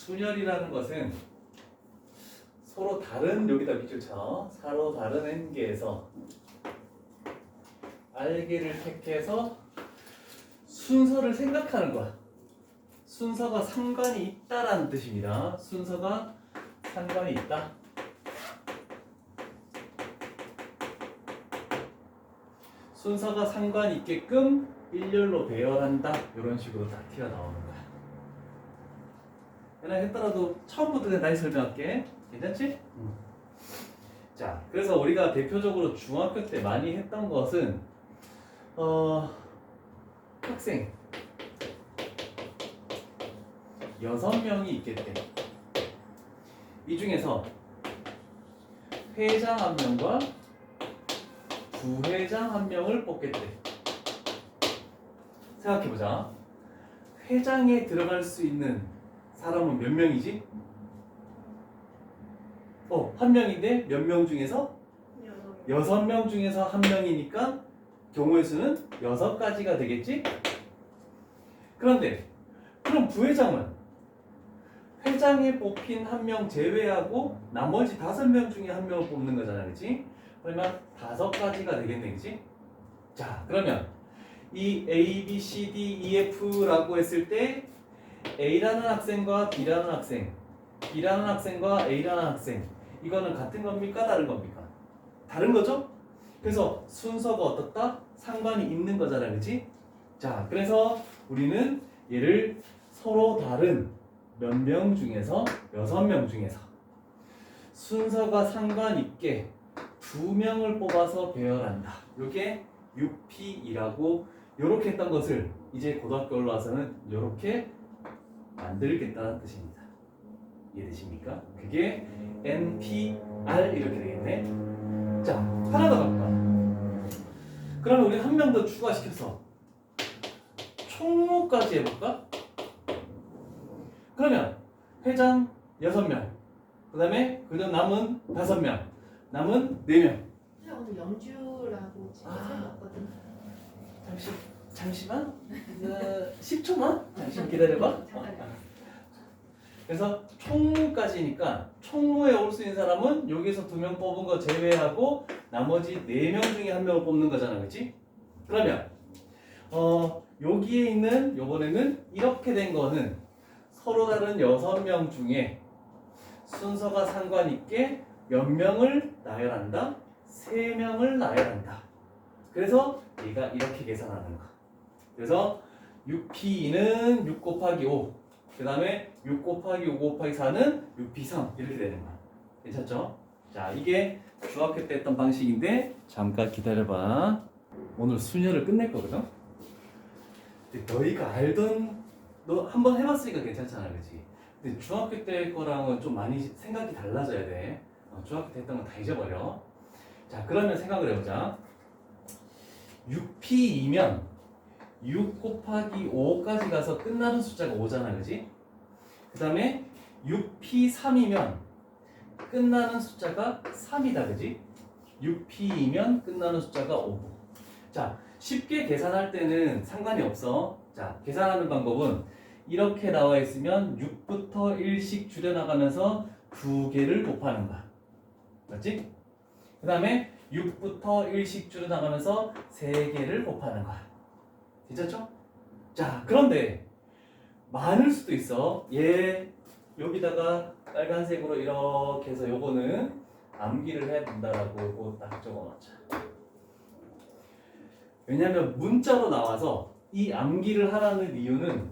순열이라는 것은 서로 다른, 여기다 밑줄 쳐, 서로 다른 n개에서 r개를 택해서 순서를 생각하는 거야. 순서가 상관이 있다라는 뜻입니다. 순서가 상관이 있다. 순서가 상관이 있게끔 일렬로 배열한다. 이런 식으로 딱 튀어나오는 거야. 얘나 했더라도 처음부터 그냥 다시 설명할게. 괜찮지? 자, 그래서 우리가 대표적으로 중학교 때 많이 했던 것은 학생 6명이 있겠대. 이 중에서 회장 1명과 부회장 1명을 뽑겠대. 생각해보자. 회장에 들어갈 수 있는 사람은 몇 명이지? 1명인데 몇 명 중에서? 6명 중에서 1명이니까 경우의 수는 6가지가 되겠지? 그런데 그럼 부회장은 회장에 뽑힌 1명 제외하고 나머지 5명 중에 1명을 뽑는 거잖아, 그치? 그러면 5가지가 되겠네, 그치? 자, 그러면 이 A, B, C, D, E, F라고 했을 때 A라는 학생과 B라는 학생, B라는 학생과 A라는 학생, 이거는 같은 겁니까? 다른 겁니까? 다른 거죠? 그래서 순서가 어떻다? 상관이 있는 거잖아, 그치? 자, 그래서 우리는 얘를 서로 다른 몇 명 중에서 6명 중에서 순서가 상관있게 2명을 뽑아서 배열한다. 이게 6P2라고 이렇게 했던 것을 이제 고등학교 올라와서는 이렇게 만들겠다는 뜻입니다. 이해되십니까? 그게 NPR 이렇게 되겠네. 자, 하나 더 갈까? 그러면 우리 한 명 더 추가시켜서 총무까지 해볼까? 그러면 회장 6명, 그 다음에 그저 남은 5명, 남은 4명. 오늘 영주라고 지금 세웠거든. 잠시만. 10초만. 잠시만 기다려봐. 그래서 총무까지니까 총무에 올 수 있는 사람은 여기서 2명 뽑은 거 제외하고 나머지 4명 중에 1명을 뽑는 거잖아, 그렇지? 그러면 여기에 있는 요번에는 이렇게 된 거는 서로 다른 6명 중에 순서가 상관있게 몇 명을 나열한다? 3명을 나열한다. 그래서 얘가 이렇게 계산하는 거. 그래서 6P2는 6 곱하기 5, 그 다음에 6 곱하기 5 곱하기 4는 6P3 이렇게 되는 거야. 괜찮죠? 자, 이게 중학교 때 했던 방식인데 잠깐 기다려봐. 오늘 순열을 끝낼 거거든? 근데 너희가 알던, 너 한번 해봤으니까 괜찮잖아, 그치? 근데 중학교 때 거랑은 좀 많이 생각이 달라져야 돼. 중학교 때 했던 건 다 잊어버려. 자, 그러면 생각을 해보자. 6P2면 6 곱하기 5까지 가서 끝나는 숫자가 5잖아, 그지? 그 다음에 6P3이면 끝나는 숫자가 3이다, 그지? 6P2면 끝나는 숫자가 5고. 자, 쉽게 계산할 때는 상관이 없어. 자, 계산하는 방법은 이렇게 나와 있으면 6부터 1씩 줄여나가면서 2개를 곱하는 거야. 맞지? 그 다음에 6부터 1씩 줄여나가면서 3개를 곱하는 거야. 괜찮죠? 자, 그런데 많을 수도 있어. 얘 여기다가 빨간색으로 이렇게 해서 요거는 암기를 해야 된다라고 요거 딱 적어놓자. 왜냐면 문자로 나와서 이 암기를 하라는 이유는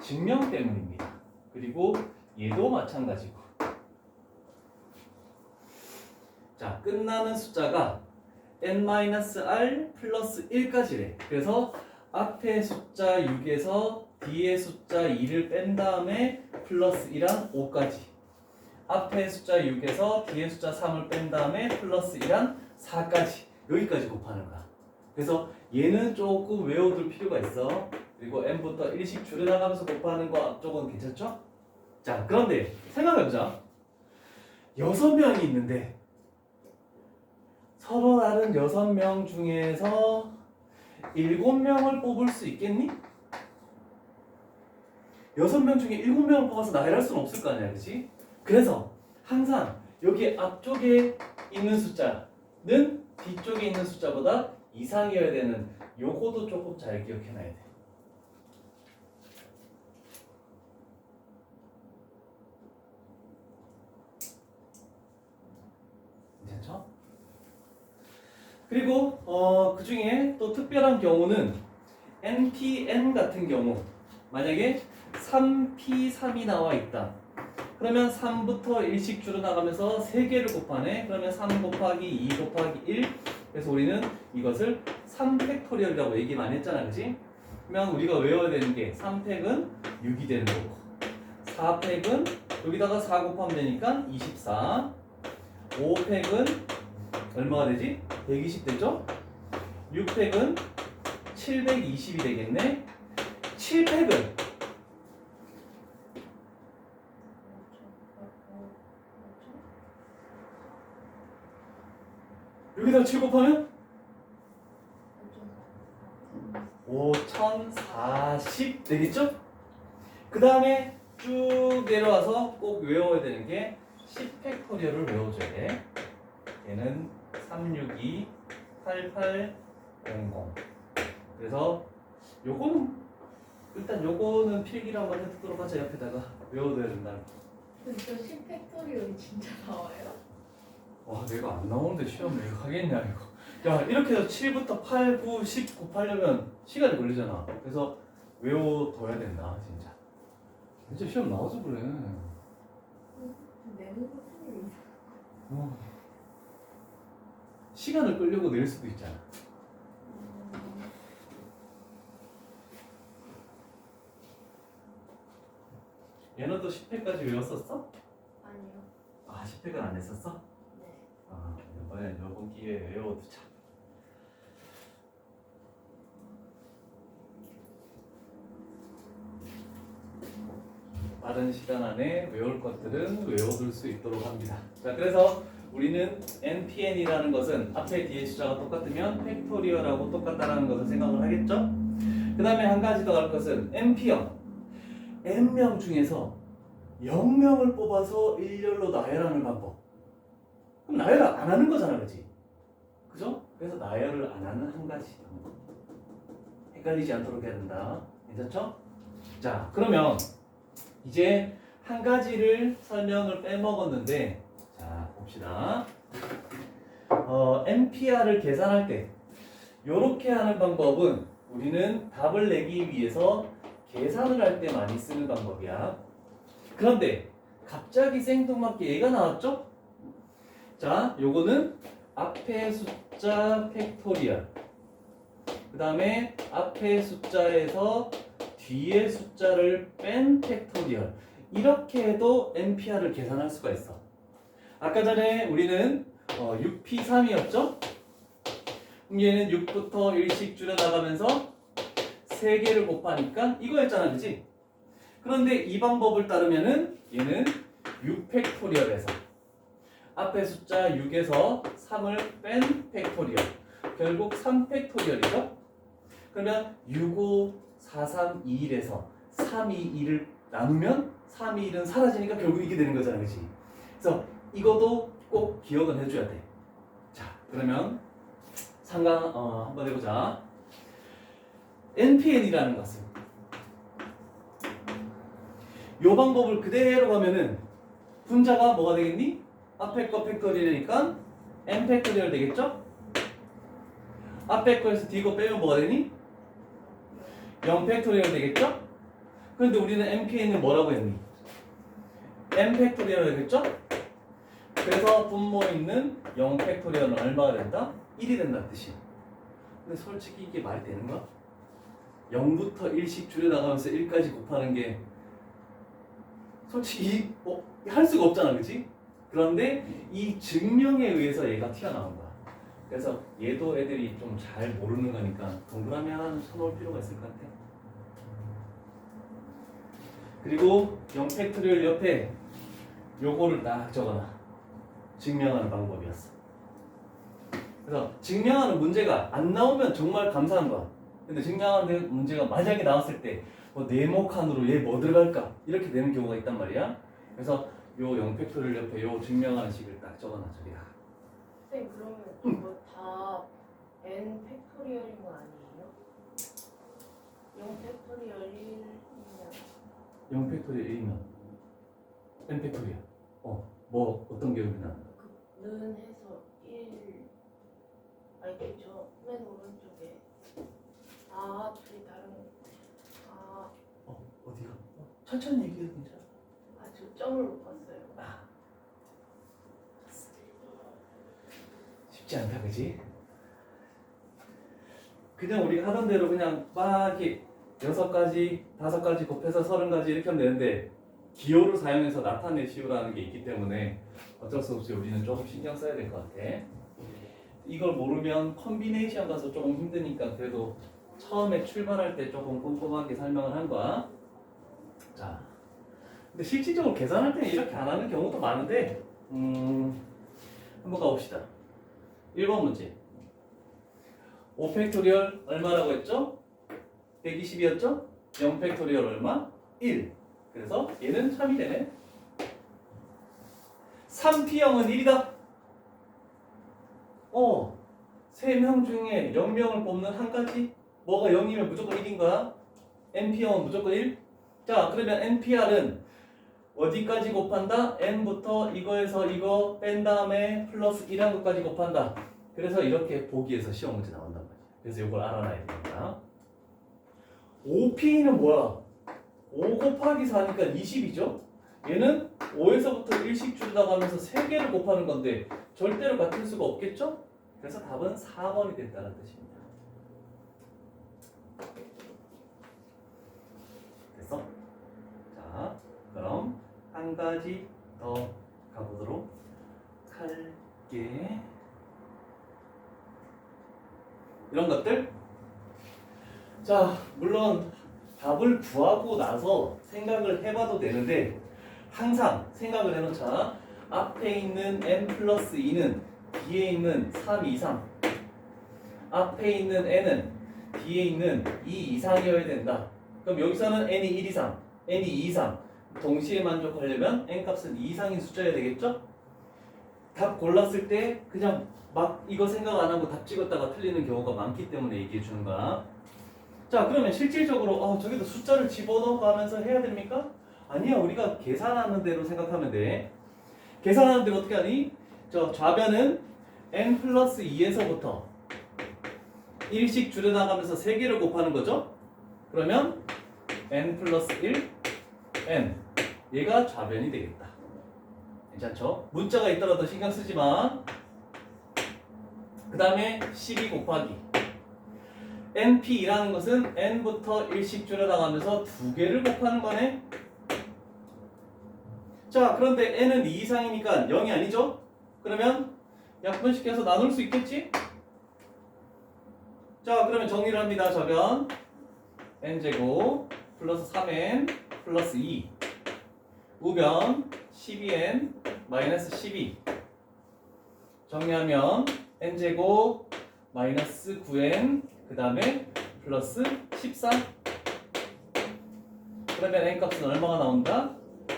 증명 때문입니다. 그리고 얘도 마찬가지고. 자, 끝나는 숫자가 n-r 플러스 1까지래. 그래서 앞에 숫자 6에서 뒤에 숫자 2를 뺀 다음에 플러스 1한 5까지. 앞에 숫자 6에서 뒤에 숫자 3을 뺀 다음에 플러스 1한 4까지. 여기까지 곱하는 거야. 그래서 얘는 조금 외워둘 필요가 있어. 그리고 n부터 1씩 줄여나가면서 곱하는 거 앞쪽은 괜찮죠? 자, 그런데 생각해보자. 6명이 있는데 서로 다른 6명 중에서 7명을 뽑을 수 있겠니? 6명 중에 7명을 뽑아서 나열할 수는 없을 거 아니야, 그치? 그래서 항상 여기 앞쪽에 있는 숫자는 뒤쪽에 있는 숫자보다 이상이어야 되는 요거도 조금 잘 기억해놔야 돼. 괜찮죠? 그리고 그 중에 또 특별한 경우는 NPN 같은 경우 만약에 3P3이 나와 있다. 그러면 3부터 일씩 줄어나가면서 3개를 곱하네. 그러면 3 곱하기 2 곱하기 1. 그래서 우리는 이것을 3팩토리얼이라고 얘기 많이 했잖아, 그지? 그러면 우리가 외워야 되는 게 3팩은 6이 되는 거고 4팩은 여기다가 4 곱하면 되니까 24. 5팩은 얼마가 되지? 120 되죠? 6팩은 720이 되겠네. 7팩은 여기다 7 곱하면 5040 되겠죠? 그 다음에 쭉 내려와서 꼭 외워야 되는 게 10팩토리얼을 외워줘야 돼. 얘는 362 8800. 그래서 요거는 일단 요거는 필기를 한번 해두도록 하자. 옆에다가 외워둬야 된다. 근데 저 10팩토리얼이 진짜 나와요? 와, 내가 안 나오는데 시험 왜 하겠냐 이거. 야, 이렇게 해서 7부터 8, 9, 10 곱하려면 시간이 걸리잖아. 그래서 외워둬야 된다, 진짜. 진짜 시험 나와서 그래. 내는 거 틀리면 시간을 끌려고 낼 수도 있잖아. 얘는 또 10회까지 외웠었어? 아니요. 아, 10회는 안 했었어? 네. 아, 이번엔 이번 기회에 외워두자. 빠른 시간 안에 외울 것들은 외워둘 수 있도록 합니다. 자, 그래서 우리는 NPN이라는 것은 앞에 뒤에 숫자가 똑같으면 팩토리얼하고 똑같다는 것을 생각을 하겠죠? 그 다음에 한 가지 더 할 것은 NP형. N명 중에서 0명을 뽑아서 일렬로 나열하는 방법. 그럼 나열을 안 하는 거잖아, 그치? 그죠? 그래서 나열을 안 하는 한 가지. 헷갈리지 않도록 해야 된다. 괜찮죠? 자, 그러면 이제 한 가지를 설명을 빼먹었는데, 자, 봅시다. NPR을 계산할 때 이렇게 하는 방법은 우리는 답을 내기 위해서 계산을 할 때 많이 쓰는 방법이야. 그런데 갑자기 생뚱맞게 얘가 나왔죠? 자, 요거는 앞에 숫자 팩토리얼, 그 다음에 앞에 숫자에서 뒤에 숫자를 뺀 팩토리얼, 이렇게 해도 NPR을 계산할 수가 있어. 아까 전에 우리는 6P3이었죠? 그럼 얘는 6부터 1씩 줄여나가면서 3개를 곱하니까 이거였잖아, 그치? 그런데 이 방법을 따르면은 얘는 6팩토리얼에서 앞에 숫자 6에서 3을 뺀 팩토리얼, 결국 3팩토리얼이죠? 그러면 6, 5, 4, 3, 2, 1에서 3, 2, 1을 나누면 3, 2, 1은 사라지니까 결국 이게 되는 거잖아, 그치? 그래서 이것도 꼭 기억은 해줘야 돼. 자, 그러면 상강 한번 해보자. NPN이라는 것은 이 방법을 그대로 가면은 분자가 뭐가 되겠니? 앞에 거 팩토리얼이니까 n 팩토리얼 되겠죠? 앞에 거에서 뒤거 빼면 뭐가 되니? 0 팩토리얼 되겠죠? 그런데 우리는 NPN은 뭐라고 했니? n 팩토리얼 되겠죠? 그래서 분모 있는 0 팩토리얼은 얼마가 된다? 1이 된다는 뜻이야. 근데 솔직히 이게 말이 되는 거야? 0부터 1씩 줄여나가면서 1까지 곱하는 게 솔직히 할 수가 없잖아, 그치? 그런데 이 증명에 의해서 얘가 튀어나온 거야. 그래서 얘도 애들이 좀 잘 모르는 거니까 동그라미 하나는 쳐놓을 필요가 있을 것 같아. 그리고 0 팩토리얼 옆에 요거를 딱 적어놔. 증명하는 방법이었어. 그래서 증명하는 문제가 안 나오면 정말 감사한 거야. 근데 증명하는 문제가 만약에 나왔을 때 뭐 네모칸으로 얘 뭐 들어갈까 이렇게 되는 경우가 있단 말이야. 그래서 요 0팩토리얼 옆에 요 증명하는 식을 딱 적어놔 저기다. 선생님 그러면 이거 다 n 팩토리얼인 거 아니에요? 0 팩토리얼 1이면 0팩토리얼 1이면 n 팩토리얼. 뭐 어떤 기억이나? 는 해서 1 아니 그쵸 맨 오른쪽에 둘이 다른 어디가? 천천히 얘기해도 괜찮아. 저 점을 못 봤어요. 쉽지 않다 그지? 그냥 우리가 하던 대로 그냥 막 이렇게 6가지, 5가지 곱해서 30가지 이렇게 하면 되는데 기호를 사용해서 나타내시오라는 게 있기 때문에 어쩔 수 없이 우리는 조금 신경 써야 될 것 같아. 이걸 모르면 컨비네이션 가서 조금 힘드니까 그래도 처음에 출발할 때 조금 꼼꼼하게 설명을 한 거야. 자, 근데 실질적으로 계산할 때는 이렇게 안 하는 경우도 많은데 한번 가봅시다. 1번 문제 5팩토리얼 얼마라고 했죠? 120이었죠? 0팩토리얼 얼마? 1. 그래서 얘는 참이 되네. 3P형은 1이다. 3명 중에 0명을 뽑는 한 가지. 뭐가 0이면 무조건 1인 거야. NP형은 무조건 1. 자, 그러면 NPR은 어디까지 곱한다? n부터 이거에서 이거 뺀 다음에 플러스 1한 것까지 곱한다. 그래서 이렇게 보기에서 시험 문제 나온단 말이야. 그래서 이걸 알아놔야 됩니다. 5P는 뭐야? 5 곱하기 4니까 20이죠? 얘는 5에서부터 1씩 줄여다 가면서 3개를 곱하는 건데 절대로 같을 수가 없겠죠? 그래서 답은 4번이 됐다는 뜻입니다. 됐어? 자, 그럼 한 가지 더 가보도록 할게. 이런 것들. 자, 물론 답을 구하고 나서 생각을 해봐도 되는데 항상 생각을 해놓자. 앞에 있는 n 플러스 2는 뒤에 있는 3 이상, 앞에 있는 n은 뒤에 있는 2 이상이어야 된다. 그럼 여기서는 n이 1 이상, n이 2 이상 동시에 만족하려면 n 값은 2 이상인 숫자여야 되겠죠? 답 골랐을 때 그냥 막 이거 생각 안 하고 답 찍었다가 틀리는 경우가 많기 때문에 얘기해 주는 거야. 자, 그러면 실질적으로 저기다 숫자를 집어넣어가면서 해야 됩니까? 아니야, 우리가 계산하는 대로 생각하면 돼. 계산하는 대로 어떻게 하니? 저 좌변은 n 플러스 2에서부터 1씩 줄여나가면서 3개를 곱하는 거죠? 그러면 n 플러스 1, n 얘가 좌변이 되겠다. 괜찮죠? 문자가 있더라도 신경 쓰지 마. 그 다음에 12 곱하기 np이라는 것은 n부터 1씩 줄여나가면서 2개를 곱하는 거네. 자, 그런데 n은 2 이상이니까 0이 아니죠? 그러면 약분시켜서 나눌 수 있겠지? 자, 그러면 정리를 합니다. 저변 n제곱 플러스 3n 플러스 2 우변 12n 마이너스 12 정리하면 n제곱 마이너스 9n 그 다음에 플러스 14 그러면 n값은 얼마가 나온다?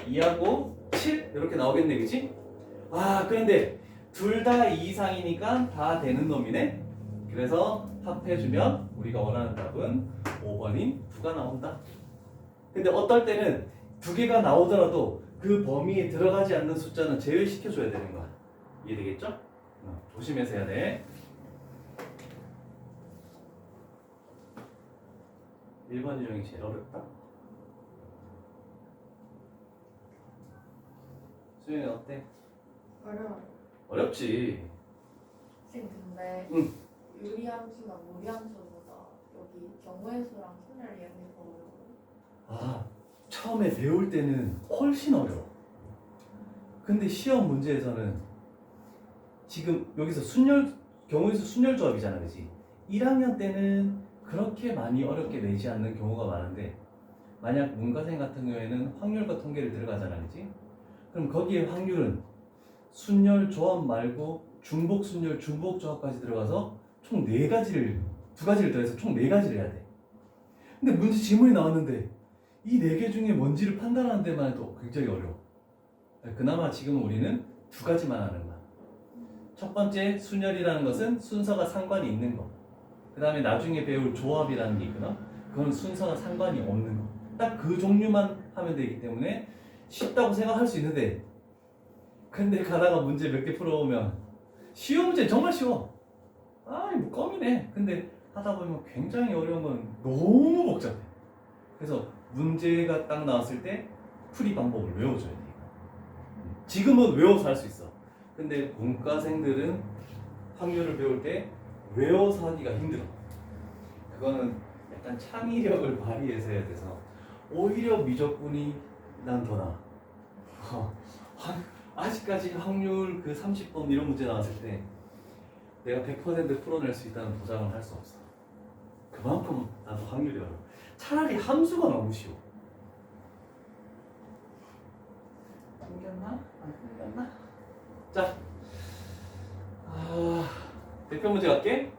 2하고 7 이렇게 나오겠네, 그치? 그런데 둘 다 2 이상이니까 다 되는 놈이네. 그래서 합해주면 우리가 원하는 답은 5번인 2가 나온다. 근데 어떨 때는 2개가 나오더라도 그 범위에 들어가지 않는 숫자는 제외시켜줘야 되는 거야. 이해되겠죠? 조심해서 해야 돼. 1번 유형이 제일 어렵다. 수영이 어때? 어려워요. 어렵지. 선생님 근데 응. 유리함수나 무리함수보다 여기 경우의 수랑 순열 이야기가 어려워요. 처음에 배울 때는 훨씬 어려워. 근데 시험 문제에서는 지금 여기서 경우에서 순열 조합이잖아, 그치? 1학년 때는 그렇게 많이 어렵게 내지 않는 경우가 많은데 만약 문과생 같은 경우에는 확률과 통계를 들어가잖아, 그치? 그럼 거기에 확률은 순열 조합 말고 중복 순열, 중복 조합까지 들어가서 총 4가지를 2가지를 더해서 총 4가지를 해야 돼. 근데 문제 지문이 나왔는데 이 네 개 중에 뭔지를 판단하는 데만 해도 굉장히 어려워. 그나마 지금 우리는 두 가지만 하는 거야. 첫 번째 순열이라는 것은 순서가 상관이 있는 거. 그 다음에 나중에 배울 조합이라는 게 있거든. 그건 순서가 상관이 없는 거. 딱 그 종류만 하면 되기 때문에 쉽다고 생각할 수 있는데, 근데 가다가 문제 몇 개 풀어오면 쉬운 문제는 정말 쉬워. 아이 뭐 껌이네. 근데 하다 보면 굉장히 어려운 건 너무 복잡해. 그래서 문제가 딱 나왔을 때 풀이 방법을 외워줘야 돼. 지금은 외워서 할 수 있어. 근데 문과생들은 확률을 배울 때 외워서 하기가 힘들어. 그거는 약간 창의력을 발휘해서 해야 돼서 오히려 미적분이 난 더 나아. 아직까지 확률 그 30번 이런 문제 나왔을 때 내가 100% 풀어낼 수 있다는 보장을 할 수 없어. 그만큼 나도 확률이 어려워. 차라리 함수가 너무 쉬워. 생겼나? 안 생겼나? 자, 대표 문제 갈게.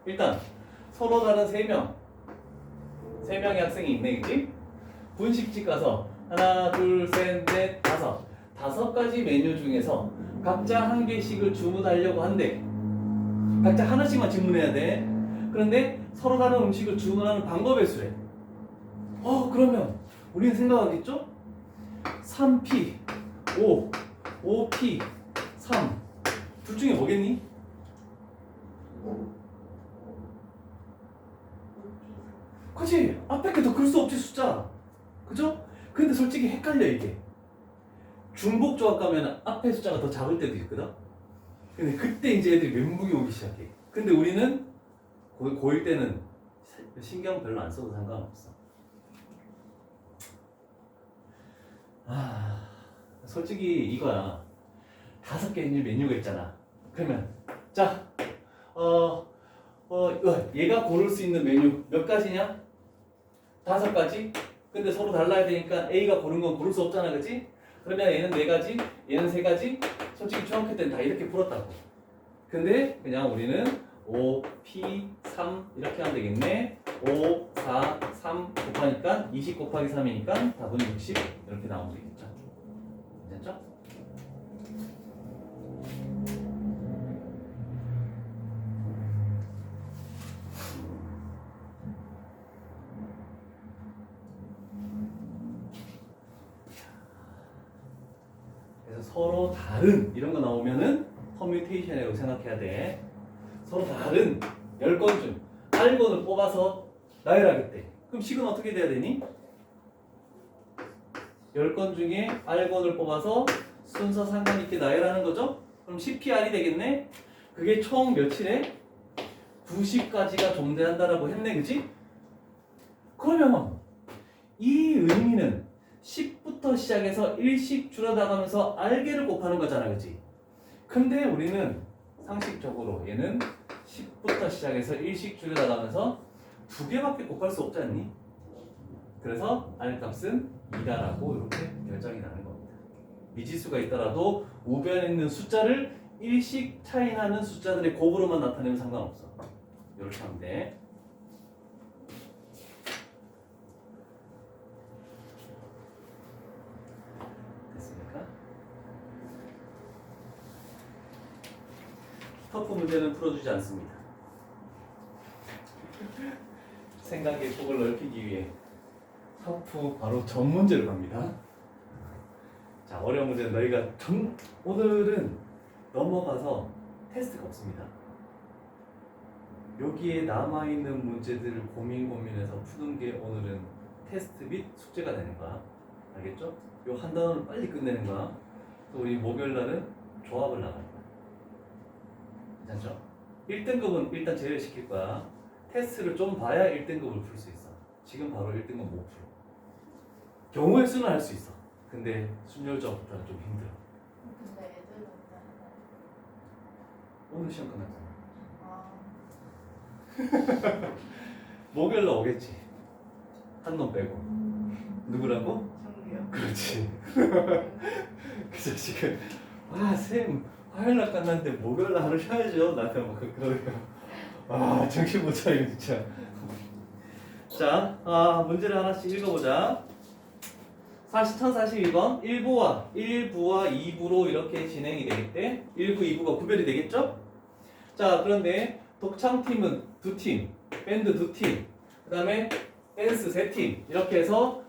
일단 서로 다른 3명의 학생이 있네, 그치? 분식집 가서 하나, 둘, 셋, 넷, 다섯 가지 메뉴 중에서 각자 한 개씩을 주문하려고 한대. 각자 하나씩만 주문해야 돼. 그런데 서로 다른 음식을 주문하는 방법의 수래. 그러면 우리는 생각하겠죠? 3P, 5, 5P, 3. 둘 중에 뭐겠니? 그치? 앞에 게 더 클 수 없지, 숫자. 그죠? 근데 솔직히 헷갈려, 이게. 중복 조합 가면 앞에 숫자가 더 작을 때도 있거든? 근데 그때 이제 애들이 멘붕이 오기 시작해. 근데 우리는 고1 때는 신경 별로 안 써도 상관없어. 솔직히 이거야. 5개의 메뉴가 있잖아. 그러면 자, 얘가 고를 수 있는 메뉴 몇 가지냐? 5가지? 근데 서로 달라야 되니까 A가 고른 건 고를 수 없잖아, 그치? 그러면 얘는 4가지, 얘는 3가지. 솔직히 중학교 때는 다 이렇게 풀었다고. 근데 그냥 우리는 5, P, 3 이렇게 하면 되겠네. 5, 4, 3 곱하니까 20 곱하기 3이니까 답은 60 이렇게 나오면 되겠죠. 괜찮죠? 그래서 서로 다른 이런 거 나오면은 퍼뮤테이션이라고 생각해야 돼. 서로 다른 10건 중 R건을 뽑아서 나열하겠대. 그럼 식은 어떻게 돼야 되니? 10건 중에 R건을 뽑아서 순서 상관있게 나열하는 거죠? 그럼 CPR이 되겠네? 그게 총 며칠에? 90가지가 존재한다라고 했네, 그지? 그러면 이 의미는 10부터 시작해서 1씩 줄여나가면서 R개를 곱하는 거잖아, 그지? 근데 우리는 상식적으로 얘는 10부터 시작해서 1씩 줄여나가면서 2개밖에 곱할 수 없지 않니? 그래서 R 값은 2다라고 이렇게 결정이 나는 겁니다. 미지수가 있더라도 우변에 있는 숫자를 1씩 차이 나는 숫자들의 곱으로만 나타내면 상관없어. 이렇게 하면 돼. 됐습니까? 터프 문제는 풀어주지 않습니다. 생각의 폭을 넓히기 위해 터프 바로 전 문제로 갑니다. 자, 어려운 문제는 너희가 오늘은 넘어가서 테스트가 없습니다. 여기에 남아있는 문제들을 고민해서 푸는 게 오늘은 테스트 및 숙제가 되는 거야. 알겠죠? 요 한 단원을 빨리 끝내는 거야. 또 우리 목요일 날은 조합을 나가는 거야. 괜찮죠? 1등급은 일단 제외시킬 거야. 테스트를 좀 봐야 1등급을 풀 수 있어. 지금 바로 1등급 못 풀어. 경우의 수는 할 수 있어. 근데 순열적부터는 좀 힘들어. 근데 애들은 다 오늘 시험 끝났잖아. 아, 목요일 날 오겠지. 한 놈 빼고. 누구라고? 정규요. 그렇지. 그래서 지금 쌤 화요일 날 끝났는데 목요일 날 하루 쉬어야죠. 나한테 막 그러니까 정신 못 차리고 진짜. 자, 문제를 하나씩 읽어보자. 1042번 1부와 2부로 이렇게 진행이 되겠대. 1부, 2부가 구별이 되겠죠? 자, 그런데 독창팀은 2팀, 밴드 2팀, 그 다음에 댄스 3팀 이렇게 해서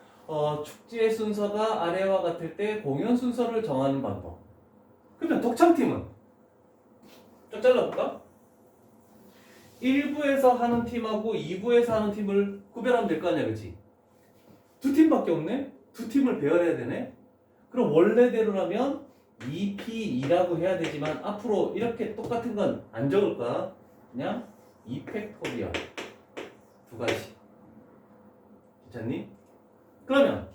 축제 순서가 아래와 같을 때 공연 순서를 정하는 방법. 그러면 독창팀은 좀 잘라볼까? 1부에서 하는 팀하고 2부에서 하는 팀을 구별하면 될 거 아니야, 그치? 2팀밖에 없네? 2팀을 배열해야 되네? 그럼 원래대로라면 2P2라고 해야 되지만 앞으로 이렇게 똑같은 건 안 적을 거야. 그냥 2팩토리얼 2가지. 괜찮니? 그러면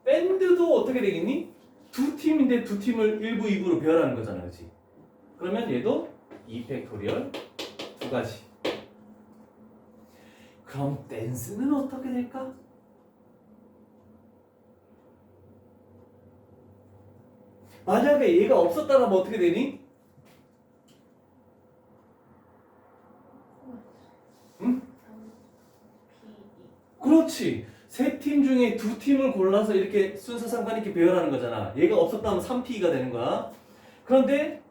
밴드도 어떻게 되겠니? 2팀인데 2팀을 1부, 2부로 배열하는 거잖아, 그치? 그러면 얘도 2팩토리얼 2가지. 그럼 댄스는 어떻게 될까? 만약에 얘가 없었다면 어떻게 되니? 응? 그렇지. 세 팀 중에 2팀을 골라서 이렇게 순서 상관 있게 배열하는 거잖아. 얘가 없었다면 3P가 되는 거야. 그런데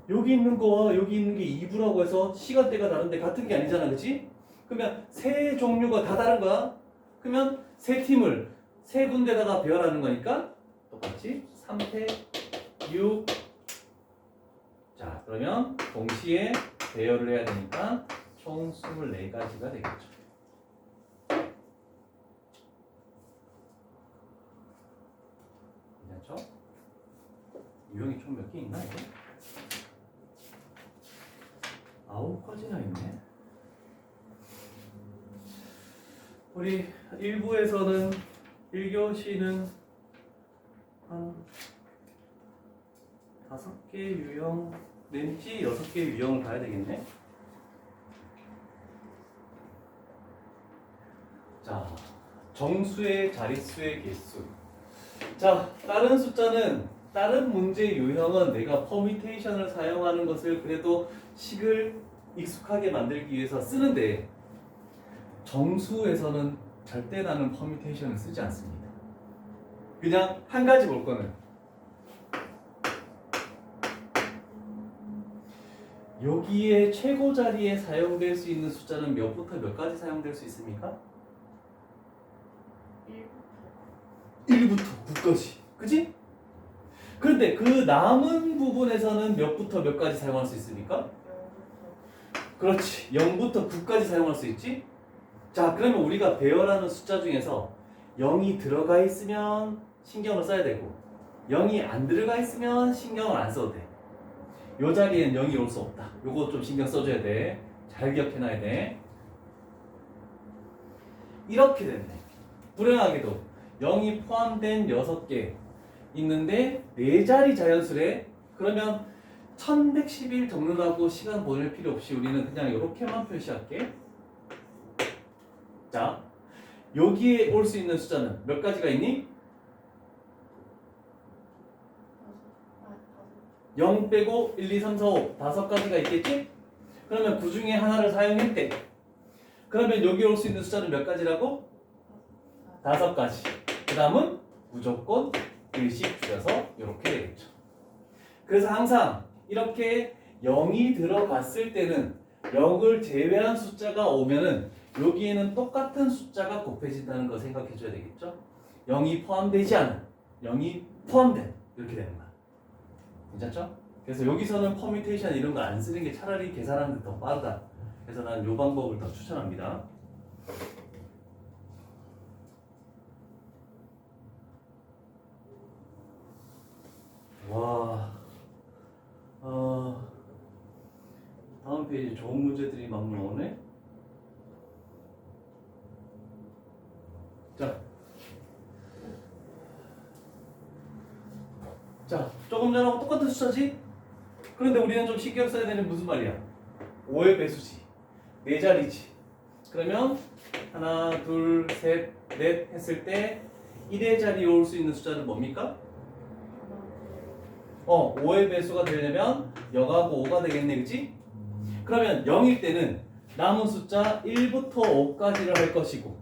여기 있는 거와 여기 있는 게 2부라고 해서 시간대가 다른데 같은 게 아니잖아, 그치? 그러면 세 종류가 다 다른 거야. 그러면 세 팀을 세 군데다가 배열하는 거니까 똑같이 3패 6. 자, 그러면 동시에 배열을 해야 되니까 총 24가지가 되겠죠. 괜찮죠? 유형이 총 몇 개 있나 이거? 9가지나 있네. 우리 1부에서는 1교시는 한 5개 유형 내지 6개 유형을 봐야 되겠네. 자, 정수의 자릿수의 개수. 자, 다른 숫자는 다른 문제 유형은 내가 퍼뮤테이션을 사용하는 것을 그래도 식을 익숙하게 만들기 위해서 쓰는데 정수에서는 절대 나는 퍼뮤테이션을 쓰지 않습니다. 그냥 한 가지 볼 거는 여기에 최고 자리에 사용될 수 있는 숫자는 몇부터 몇까지 사용될 수 있습니까? 1부터 9까지. 그치? 그런데 그 남은 부분에서는 몇부터 몇까지 사용할 수 있습니까? 그렇지. 0부터 9까지 사용할 수 있지? 자, 그러면 우리가 배열하는 숫자 중에서 0이 들어가 있으면 신경을 써야 되고 0이 안 들어가 있으면 신경을 안 써도 돼. 요 자리에는 0이 올 수 없다. 요거 좀 신경 써줘야 돼. 잘 기억해놔야 돼. 이렇게 됐네. 불행하게도 0이 포함된 6개 있는데 4자리 자연수래. 그러면 1111 적느라고 시간 보낼 필요 없이 우리는 그냥 이렇게만 표시할게. 자, 여기에 올 수 있는 숫자는 몇 가지가 있니? 0 빼고 1, 2, 3, 4, 5 5가지가 있겠지? 그러면 그 중에 하나를 사용했대. 그러면 여기 올 수 있는 숫자는 몇 가지라고? 5가지. 그 다음은 무조건 글씩 줄여서 이렇게 되겠죠. 그래서 항상 이렇게 0이 들어갔을 때는 0을 제외한 숫자가 오면은 여기에는 똑같은 숫자가 곱해진다는 거 생각해 줘야 되겠죠? 0이 포함되지 않은 0이 포함된 이렇게 되는 거야. 괜찮죠? 그래서 여기서는 퍼뮤테이션 이런 거 안 쓰는 게 차라리 계산하는 데 더 빠르다. 그래서 난 이 방법을 더 추천합니다. 와, 다음 페이지 좋은 문제들이 막 나오네. 자, 조금 전하고 똑같은 숫자지? 그런데 우리는 좀 신경 써야 되는 무슨 말이야? 5의 배수지. 4자리지. 그러면 하나, 둘, 셋, 넷 했을 때 1의 자리에 올 수 있는 숫자는 뭡니까? 5의 배수가 되려면 0하고 5가 되겠네, 그치? 그러면 0일 때는 남은 숫자 1부터 5까지를 할 것이고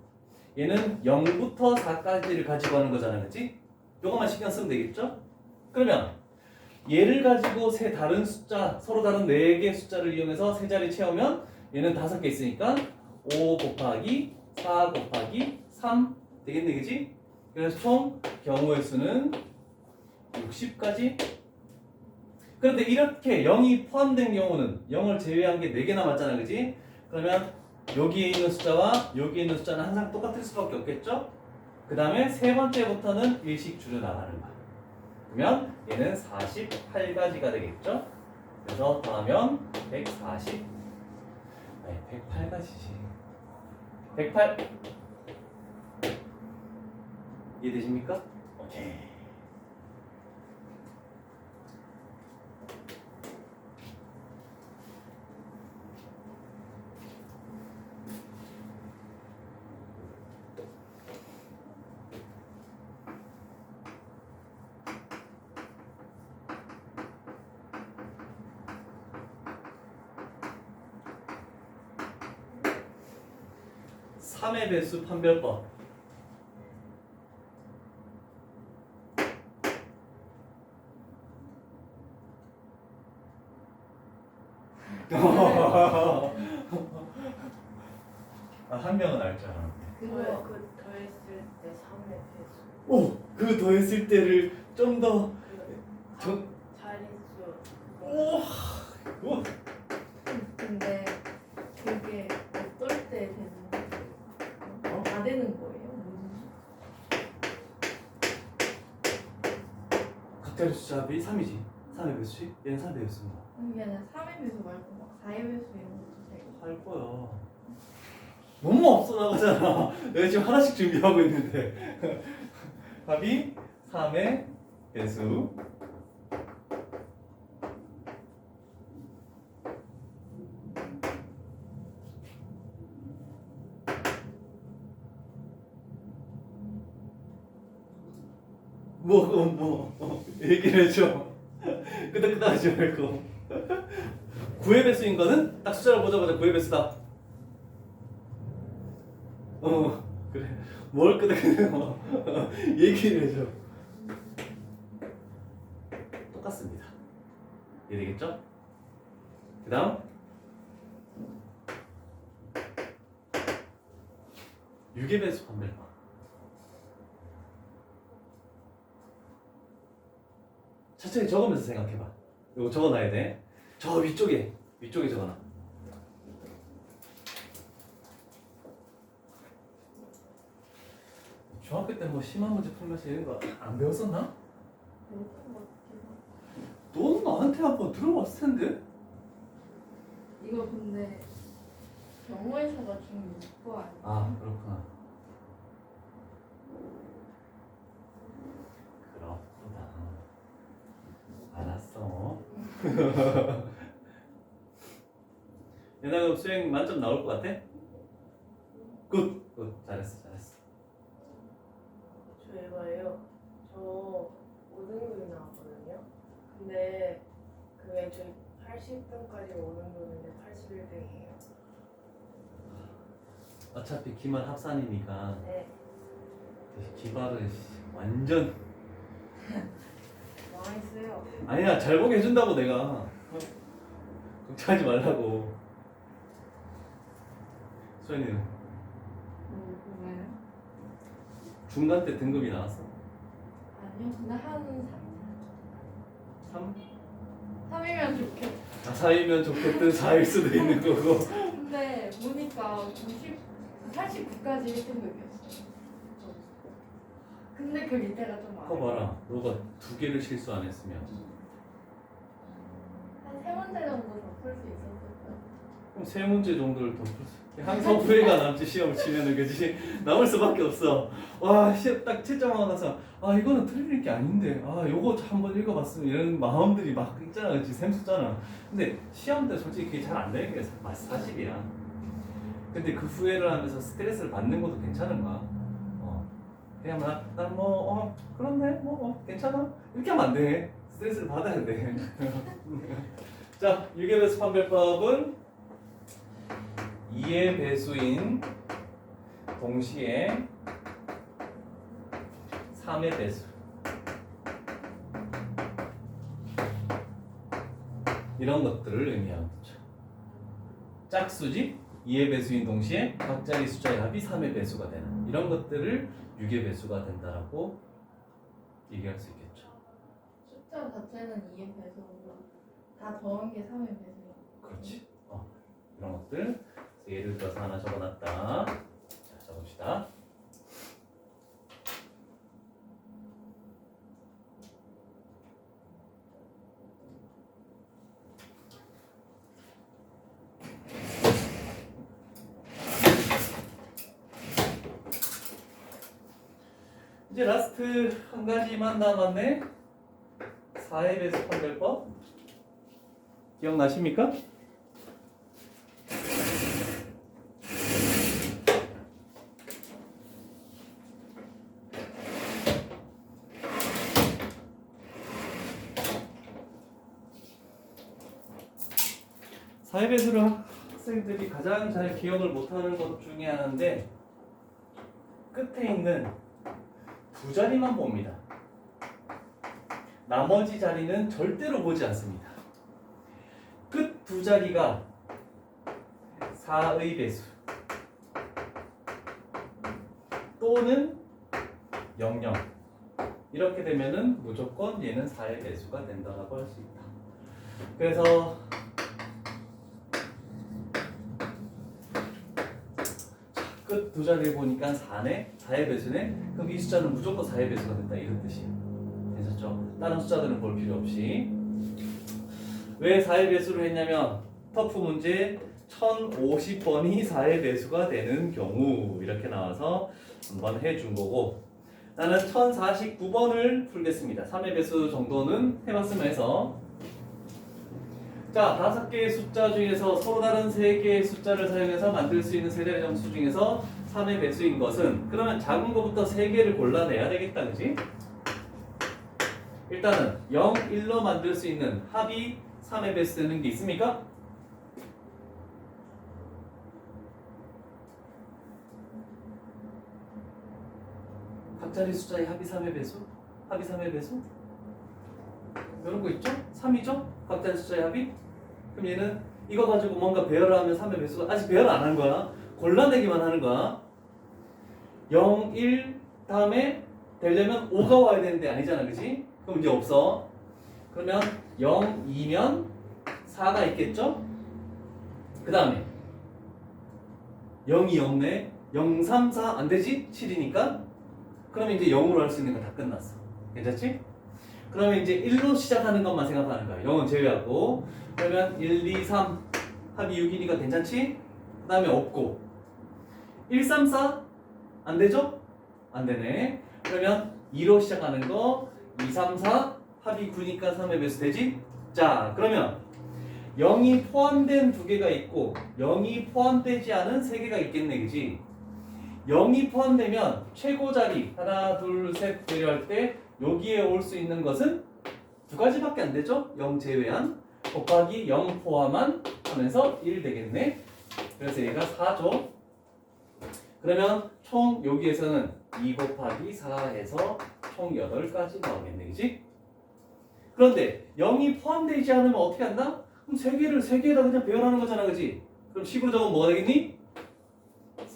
얘는 0부터 4까지를 가지고 하는 거잖아, 그치? 요것만 신경 쓰면 되겠죠? 그러면 얘를 가지고 세 다른 숫자, 서로 다른 4개의 숫자를 이용해서 세 자리 채우면 얘는 5개 있으니까 5 곱하기 4 곱하기 3 되겠네, 그치? 그래서 총 경우의 수는 60까지. 그런데 이렇게 0이 포함된 경우는 0을 제외한 게 4개 남았잖아, 그치? 그러면 여기에 있는 숫자와 여기에 있는 숫자는 항상 똑같을 수밖에 없겠죠? 그 다음에 세 번째부터는 일씩 줄여 나가는 거야. 그러면 얘는 48가지가 되겠죠? 그래서 더하면 140. 아니 108가지지. 108. 이해되십니까? 오케이. 삼의 배수 판별법. 한 명은 알 줄 알았는데. 그거 그 더했을 때 3의 배수. 오! 그 더했을 때를 좀 더 저- 자릿수. 오! 오! 근데 그게 어떨 때 되는 거예요? 다 되는 거예요? 각자의 숫자합이 3이지. 3의 배수지? 얘는 3의 배수인 거야. 이게 아니라 3의 배수 말고 막 4의 배수 이런 것도 되고. 할 거야. 너무 앞서 나가잖아. 내가 지금 하나씩 준비하고 있는데. 합이 3의 배수. 얘기를 해줘. 끄덕끄덕 하지 말고. 9의 배수인 거는 딱 숫자를 보자마자 9의 배수다. 그래. 뭘 끄덕끄덕 얘기를 해줘. 똑같습니다. 이해되겠죠? 그 다음 6의 배수 판별법. 천천히 적으면서 생각해봐. 이거 적어놔야 돼. 저 위쪽에 적어놔. 중학교 때 뭐 심한 문제 풀면서 이런 거 안 배웠었나? 그렇던 것 같기도 하고. 너는 나한테 한번 들어봤을 텐데. 이거 근데 경우의 수가 중 6부 아니에요? 아 그렇구나. 그렇구나. 알았어. 얘나 그럼 수행 만점 나올 것 같아? 굿. 잘했어. 저 이거예요. 저 5등급이 나왔거든요. 근데 그게 저희 80등까지 5등급인데 81등이에요. 어차피 기말 합산이니까 네. 기말은 완전 망했어요. 아니야 잘 보게 해준다고 내가 걱정하지 말라고. 소연이는 왜요? 중간 때 등급이 나왔어? 아니요. 근데 한 3? 3이면 좋겠다. 4이면 좋겠든 4일 수도 있는 거고. 근데 보니까 89까지 1등급이었어요. 근데 그 밑에가 좀 그거 많아요. 봐라. 너가 2개를 실수 안 했으면 한 3문제 정도 더 풀 수 있었을 거예요. 그럼 3문제 정도를 더 풀 수. 항상 후회가 남지. 시험을 치면은 그지 남을 수밖에 없어. 와 시험 딱 채점하고 나서 아 이거는 틀릴 게 아닌데 아 요거 한번 읽어봤으면 이런 마음들이 막 있잖아, 그렇지 샘솟잖아. 근데 시험 때 솔직히 그게 잘 안 되는 게 사실이야. 근데 그 후회를 하면서 스트레스를 받는 것도 괜찮은 거야. 그냥 난뭐 그렇네 괜찮아 이렇게 하면 안 돼. 스트레스를 받아야 돼. 자, 유계배수 판별법은 2의 배수인 동시에 3의 배수. 이런 것들을 의미하는 거죠. 짝수지 2의 배수인 동시에 각자리 숫자의 합이 3의 배수가 되는 이런 것들을 6의 배수가 된다라고 얘기할 수 있겠죠. 숫자 자체는 2의 배수고 다 더한 게 3의 배수예요. 그렇지. 이런 것들. 예를 들어서 하나 적어놨다. 자, 적읍시다. 이제 라스트 한 가지만 남았네. 4의 배수 판별법. 기억나십니까? 사회 배수를 학생들이 가장 잘 기억을 못하는 것 중에 하나인데 끝에 있는 두 자리만 봅니다. 나머지 자리는 절대로 보지 않습니다. 끝 두 자리가 4의 배수 또는 00 이렇게 되면은 무조건 얘는 4의 배수가 된다고 할 수 있다. 그래서 끝 두 자리를 보니까 4네? 4의 배수네? 그럼 이 숫자는 무조건 4의 배수가 된다 이런 뜻이에요. 괜찮죠? 다른 숫자들은 볼 필요 없이. 왜 4의 배수를 했냐면 터프 문제 1050번이 4의 배수가 되는 경우 이렇게 나와서 한번 해준 거고 나는 1049번을 풀겠습니다. 3의 배수 정도는 해봤으면 해서 자, 5개의 숫자 중에서 서로 다른 3개의 숫자를 사용해서 만들 수 있는 세자리 정수 중에서 3의 배수인 것은 그러면 작은 거부터 3개를 골라내야 되겠다, 그지? 일단은 0, 1로 만들 수 있는 합이 3의 배수 되는 게 있습니까? 각자리 숫자의 합이 3의 배수? 합이 3의 배수? 이런 거 있죠? 3이죠? 각자리 숫자의 합이? 그럼 얘는 이거 가지고 뭔가 배열을 하면 3의 배수가 아직 배열 안 한 거야. 골라내기만 하는 거야. 0, 1 다음에 되려면 5가 와야 되는데 아니잖아, 그지? 그럼 이제 없어. 그러면 0, 2면 4가 있겠죠? 그 다음에 0이 없네. 0, 3, 4 안 되지? 7이니까. 그러면 이제 0으로 할 수 있는 거 다 끝났어. 괜찮지? 그러면 이제 1로 시작하는 것만 생각하는 거야. 0은 제외하고. 그러면 1, 2, 3 합이 6이니까 괜찮지? 그 다음에 없고 1, 3, 4 안 되죠? 안 되네. 그러면 2로 시작하는 거 2, 3, 4 합이 9니까 3의 배수 되지? 자, 그러면 0이 포함된 2개가 있고 0이 포함되지 않은 3개가 있겠네, 그지? 0이 포함되면 최고 자리 하나, 둘, 셋 배려할 때 여기에 올 수 있는 것은 2가지밖에 안 되죠? 0 제외한 곱하기 0 포함한 하면서 1 되겠네. 그래서 얘가 4죠. 그러면 총 여기에서는 2 곱하기 4 해서 총 8가지 나오겠네, 그지? 그런데 0이 포함되지 않으면 어떻게 한다? 그럼 3개에다 그냥 배열하는 거잖아, 그지? 그럼 식으로 적으면 뭐가 되겠니?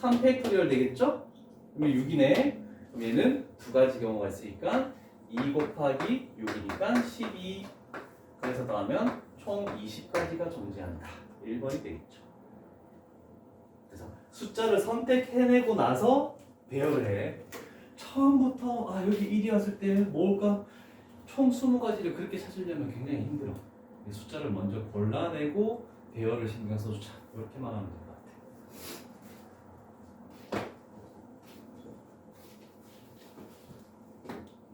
3팩토리얼 되겠죠? 그럼 6이네. 그럼 얘는 2가지 경우가 있으니까 2 곱하기 6이니까 12. 그래서 더하면 총 20가지가 존재한다. 1번이 되겠죠. 그래서 숫자를 선택해내고 나서 배열을 해. 처음부터 여기 1이 왔을 때 뭘까? 총 20가지를 그렇게 찾으려면 굉장히 힘들어. 숫자를 먼저 골라내고 배열을 신경 써서 이렇게만 하면 될 것 같아.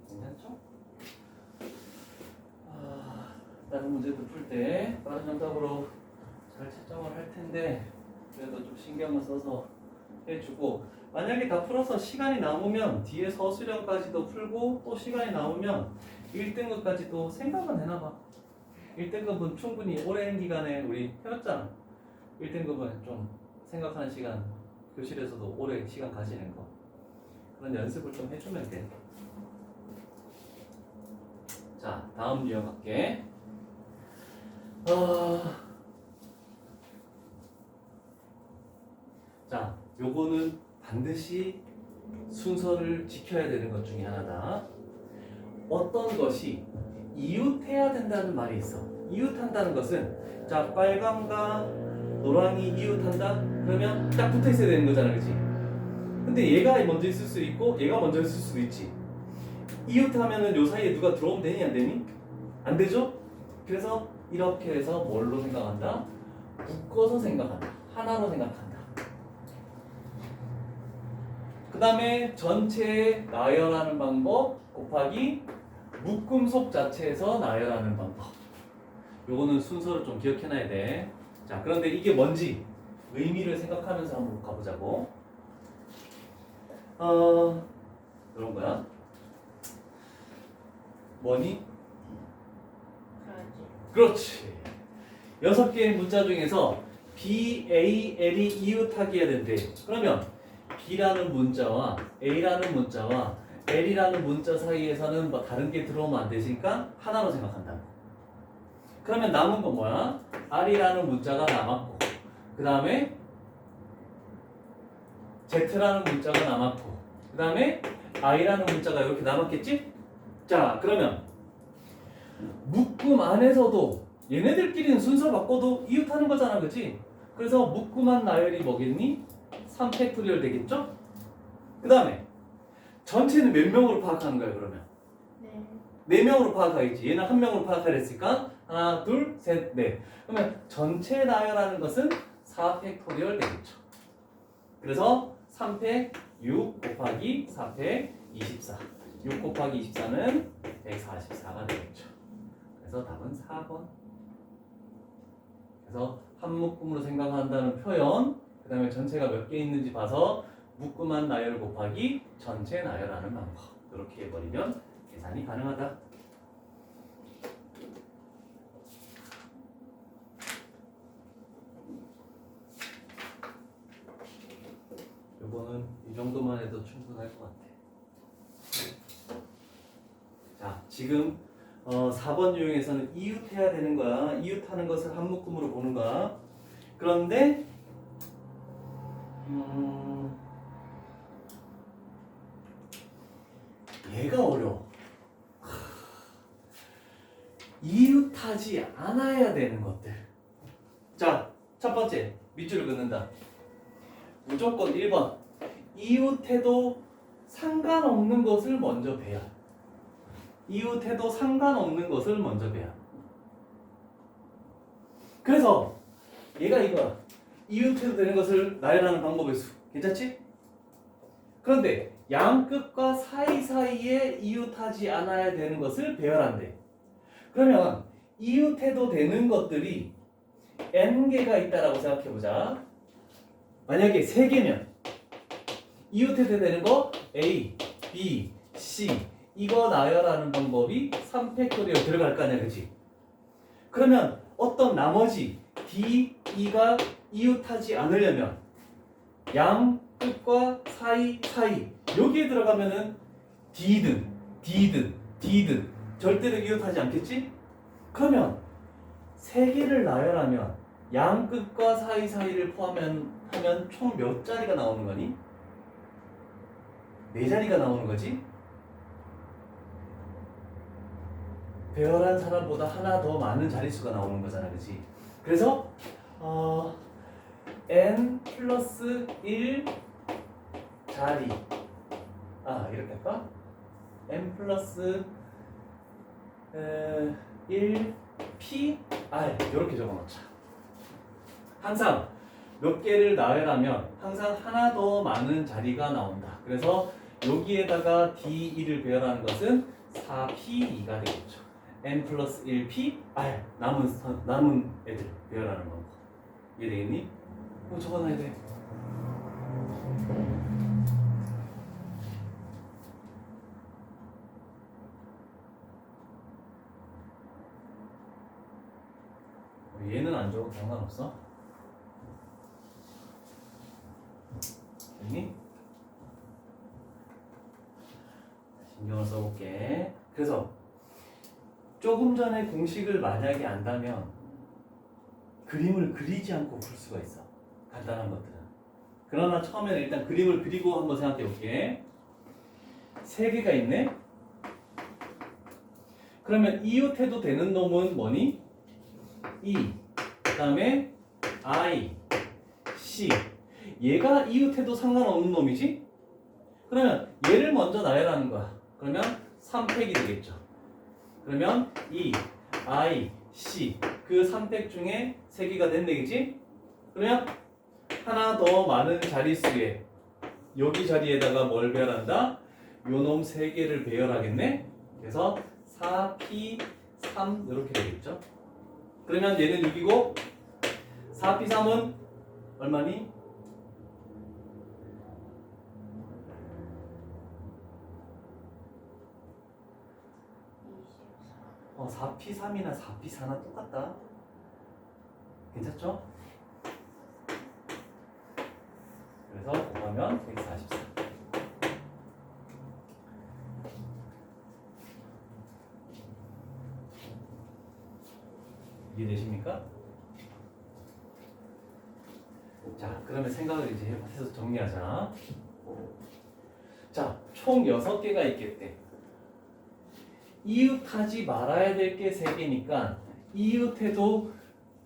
괜찮죠? 다른 문제도 풀 때 빠른 정답으로 잘 채점을 할 텐데 그래도 좀 신경을 써서 해주고 만약에 다 풀어서 시간이 남으면 뒤에 서술형까지도 풀고 또 시간이 남으면 1등급까지도 생각은 해놔봐. 1등급은 충분히 오랜 기간에 우리 해왔잖아. 1등급은 좀 생각하는 시간, 교실에서도 오래 시간 가지는 거, 그런 연습을 좀 해주면 돼. 자, 다음 유형 할게. 자, 요거는 반드시 순서를 지켜야 되는 것 중에 하나다. 어떤 것이 이웃해야 된다는 말이 있어. 이웃한다는 것은, 자, 빨강과 노랑이 이웃한다? 그러면 딱 붙어 있어야 되는 거잖아, 그치? 근데 얘가 먼저 있을 수 있고 얘가 먼저 있을 수도 있지. 이웃하면은 요 사이에 누가 들어오면 되니 안 되니? 안 되죠? 그래서 이렇게 해서 뭘로 생각한다? 묶어서 생각한다. 하나로 생각한다. 그 다음에 전체에 나열하는 방법 곱하기 묶음 속 자체에서 나열하는 방법. 요거는 순서를 좀 기억해놔야 돼. 자, 그런데 이게 뭔지 의미를 생각하면서 한번 가보자고. 이런 거야. 뭐니? 그렇지. 6개의 문자 중에서 B, A, L이 이웃하게 해야 된대. 그러면 B라는 문자와 A라는 문자와 L이라는 문자 사이에서는 뭐 다른 게 들어오면 안 되니까 하나로 생각한다고. 그러면 남은 건 뭐야? R이라는 문자가 남았고, 그 다음에 Z라는 문자가 남았고, 그 다음에 I라는 문자가 이렇게 남았겠지? 자, 그러면 묶음 안에서도 얘네들끼리는 순서 바꿔도 이웃하는 거잖아, 그치? 그래서 묶음한 나열이 뭐겠니? 3팩토리얼 되겠죠? 그 다음에 전체는 몇 명으로 파악하는 거야, 그러면? 네. 4명으로 파악하겠지. 얘는 1명으로 파악하려 했으니까 하나, 둘, 셋, 넷. 그러면 전체 나열하는 것은 4팩토리얼 되겠죠. 그래서 3팩 6 곱하기 4팩 24. 6 곱하기 24는 144가 되겠죠. 그래서 답은 4번. 그래서 한 묶음으로 생각한다는 표현, 그 다음에 전체가 몇 개 있는지 봐서 묶음한 나열 곱하기 전체 나열하는 방법. 이렇게 해버리면 계산이 가능하다. 요거는 이 정도만 해도 충분할 것 같아. 자, 지금 4번 유형에서는 이웃해야 되는 거야. 이웃하는 것을 한 묶음으로 보는 거야. 그런데 얘가 어려워. 이웃하지 않아야 되는 것들. 자, 첫 번째 밑줄을 긋는다. 무조건 1번. 이웃해도 상관없는 것을 먼저 배야. 이웃해도 상관없는 것을 먼저 배야. 그래서 얘가 이거야. 이웃해도 되는 것을 나열하는 방법의 수. 괜찮지? 그런데 양끝과 사이사이에 이웃하지 않아야 되는 것을 배열한대. 그러면 이웃해도 되는 것들이 n개가 있다라고 생각해보자. 만약에 3개면 이웃해도 되는 거 A, B, C 이거 나열하는 방법이 3팩토리얼 들어갈 거 아니야, 그치? 그러면 어떤 나머지 D, E가 이웃하지 않으려면 양 끝과 사이 여기에 들어가면은 D든 절대로 이웃하지 않겠지? 그러면 3개를 나열하면 양 끝과 사이를 포함하면 총 몇 자리가 나오는 거니? 4자리가 나오는 거지? 배열한 사람보다 하나 더 많은 자릿수가 나오는 거잖아, 그치? 그래서 n 플러스 1 자리, 이렇게 할까? n 플러스 1 p r 이렇게 적어놓자. 항상 몇 개를 나열하면 항상 하나 더 많은 자리가 나온다. 그래서 여기에다가 D2를 배열하는 것은 4P2가 되겠죠. N 플러스 1P R 남은 애들 배열하는 방법. 이해되겠니? 적어놔야 돼. 얘는 안 적어도 상관없어. 알겠니? 신경을 써볼게. 그래서 조금 전에 공식을 만약에 안다면 그림을 그리지 않고 풀 수가 있어. 간단한 것들은. 그러나 처음에는 일단 그림을 그리고 한번 생각해 볼게. 세 개가 있네. 그러면 이웃해도 되는 놈은 뭐니? E. 그 다음에 I, C. 얘가 이웃해도 상관없는 놈이지? 그러면 얘를 먼저 나열하는 거야. 그러면 3팩이 되겠죠. 그러면 E, I, C 그 3팩 중에 3개가 된다 그지? 그러면 하나 더 많은 자릿수에 여기 자리에다가 뭘 배열한다? 요놈 3개를 배열하겠네? 그래서 4P3 이렇게 되겠죠. 그러면 얘는 6이고 4P3은 얼마니? 4P3이나 4P4나 똑같다. 괜찮죠? 그래서 곱하면 144. 이해되십니까? 자, 그러면 생각을 이제 해서 정리하자. 자, 총 6개가 있겠대. 이웃하지 말아야 될 게 3개니까 이웃해도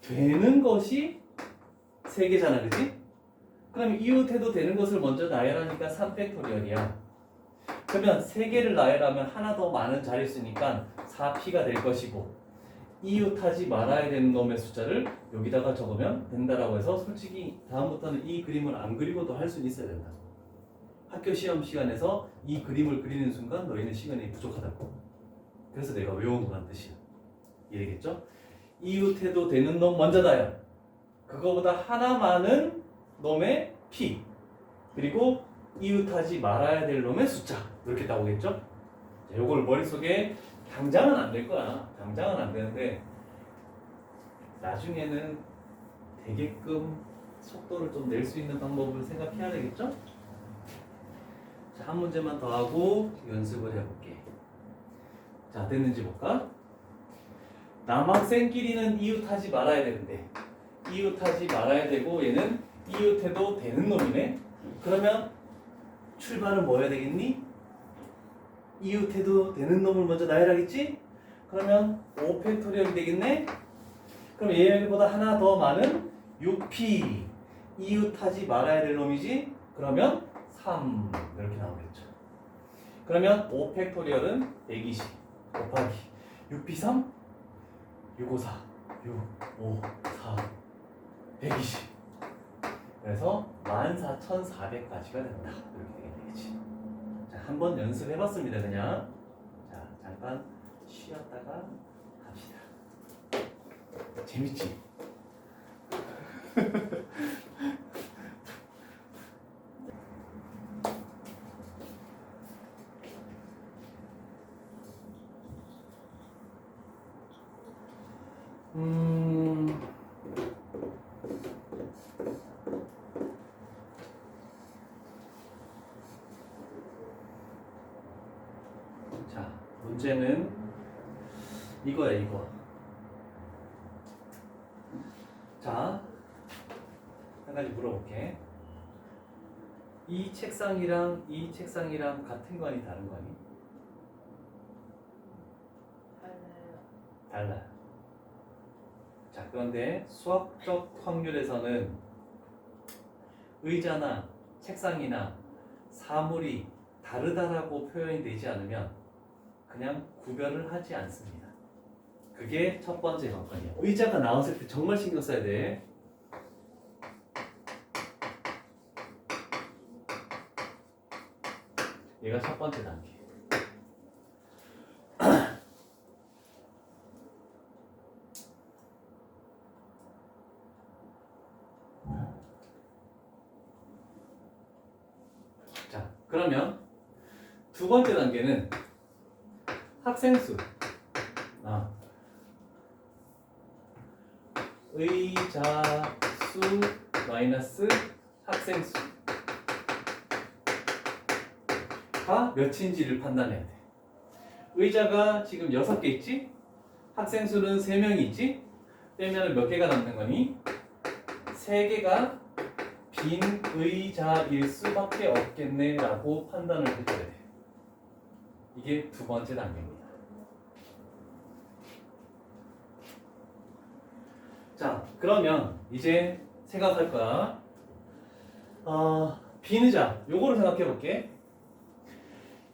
되는 것이 3개잖아, 그치? 그럼 이웃해도 되는 것을 먼저 나열하니까 3팩토리얼이야. 그러면 3개를 나열하면 하나 더 많은 자릿수니까 4P가 될 것이고 이웃하지 말아야 되는 놈의 숫자를 여기다가 적으면 된다라고 해서 솔직히 다음부터는 이 그림을 안 그리고도 할 수 있어야 된다. 학교 시험 시간에서 이 그림을 그리는 순간 너희는 시간이 부족하다고. 그래서 내가 외워놓으란 뜻이야. 이해겠죠? 이웃해도 되는 놈 먼저 나열. 그거보다 하나 많은 놈의 P. 그리고 이웃하지 말아야 될 놈의 숫자. 이렇게 나오겠죠? 자, 요걸 머릿속에 당장은 안 될 거야. 당장은 안 되는데 나중에는 되게끔 속도를 좀 낼 수 있는 방법을 생각해야 되겠죠? 자, 한 문제만 더 하고 연습을 해볼게. 자, 됐는지 볼까? 남학생끼리는 이웃하지 말아야 되는데 이웃하지 말아야 되고 얘는 이웃해도 되는 놈이네. 그러면 출발은 뭐 해야 되겠니? 이웃해도 되는 놈을 먼저 나열하겠지? 그러면 5팩토리얼이 되겠네? 그럼 얘보다 하나 더 많은 6P 이웃하지 말아야 될 놈이지? 그러면 3 이렇게 나오겠죠. 그러면 5팩토리얼은 120 곱하기 6P3 654 654 120 그래서 14,400까지가 된다. 이렇게 되겠지. 자, 한번 연습해봤습니다. 그냥 자, 잠깐 쉬었다가 합시다. 재밌지? 자, 문제는 이거야, 이거. 자, 한 가지 물어볼게. 이 책상이랑 이 책상이랑 같은 거 아니 다른 거 아니? 달라요. 자, 그런데 수학적 확률에서는 의자나 책상이나 사물이 다르다라고 표현이 되지 않으면 그냥 구별을 하지 않습니다. 그게 첫 번째 관건이야. 의자가 나왔을 때 정말 신경 써야 돼. 얘가 첫 번째 단계. 자, 그러면 두 번째 단계는 학생 수. 의자 수 마이너스 학생 수. 몇인지를 판단해야 돼. 의자가 지금 6개 있지? 학생 수는 3명이 있지? 빼면 몇 개가 남는 거니? 3개가 빈 의자일 수밖에 없겠네 라고 판단을 해줘야 돼. 이게 두 번째 단계입니다. 자, 그러면 이제 생각할 거야. 빈 의자, 요거를 생각해 볼게.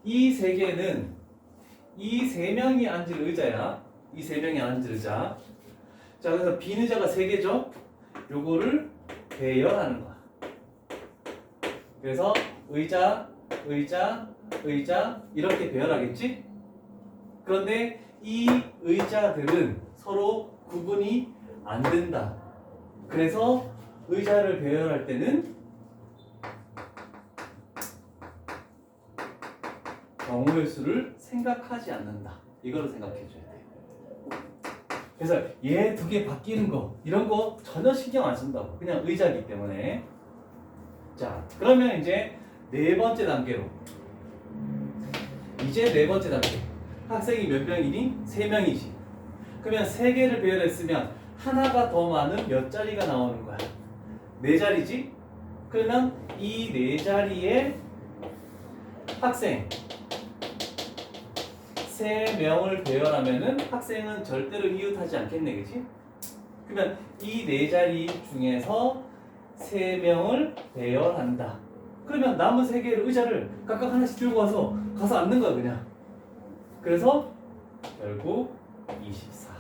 이 3개는 이 3명이 앉을 의자야. 이 3명이 앉을 의자. 자, 그래서 빈 의자가 3개죠? 요거를 배열하는 거야. 그래서 의자, 의자, 의자 이렇게 배열하겠지? 그런데 이 의자들은 서로 구분이 안 된다. 그래서 의자를 배열할 때는 경우의 수를 생각하지 않는다. 이거를 생각해 줘야 돼. 그래서 얘 2개 바뀌는 거 이런 거 전혀 신경 안 쓴다고. 그냥 의자이기 때문에. 자, 그러면 이제 네 번째 단계로. 이제 네 번째 단계. 학생이 몇 명이니? 3명이지. 그러면 3개를 배열했으면 하나가 더 많은 몇 자리가 나오는 거야? 4자리지? 그러면 이 4자리에 학생 3명을 배열하면은 학생은 절대로 이웃하지 않겠네, 그치? 그러면 이 4자리 중에서 3명을 배열한다. 그러면 남은 3개의 의자를 각각 하나씩 들고 가서 앉는 거야, 그냥. 그래서 결국 24.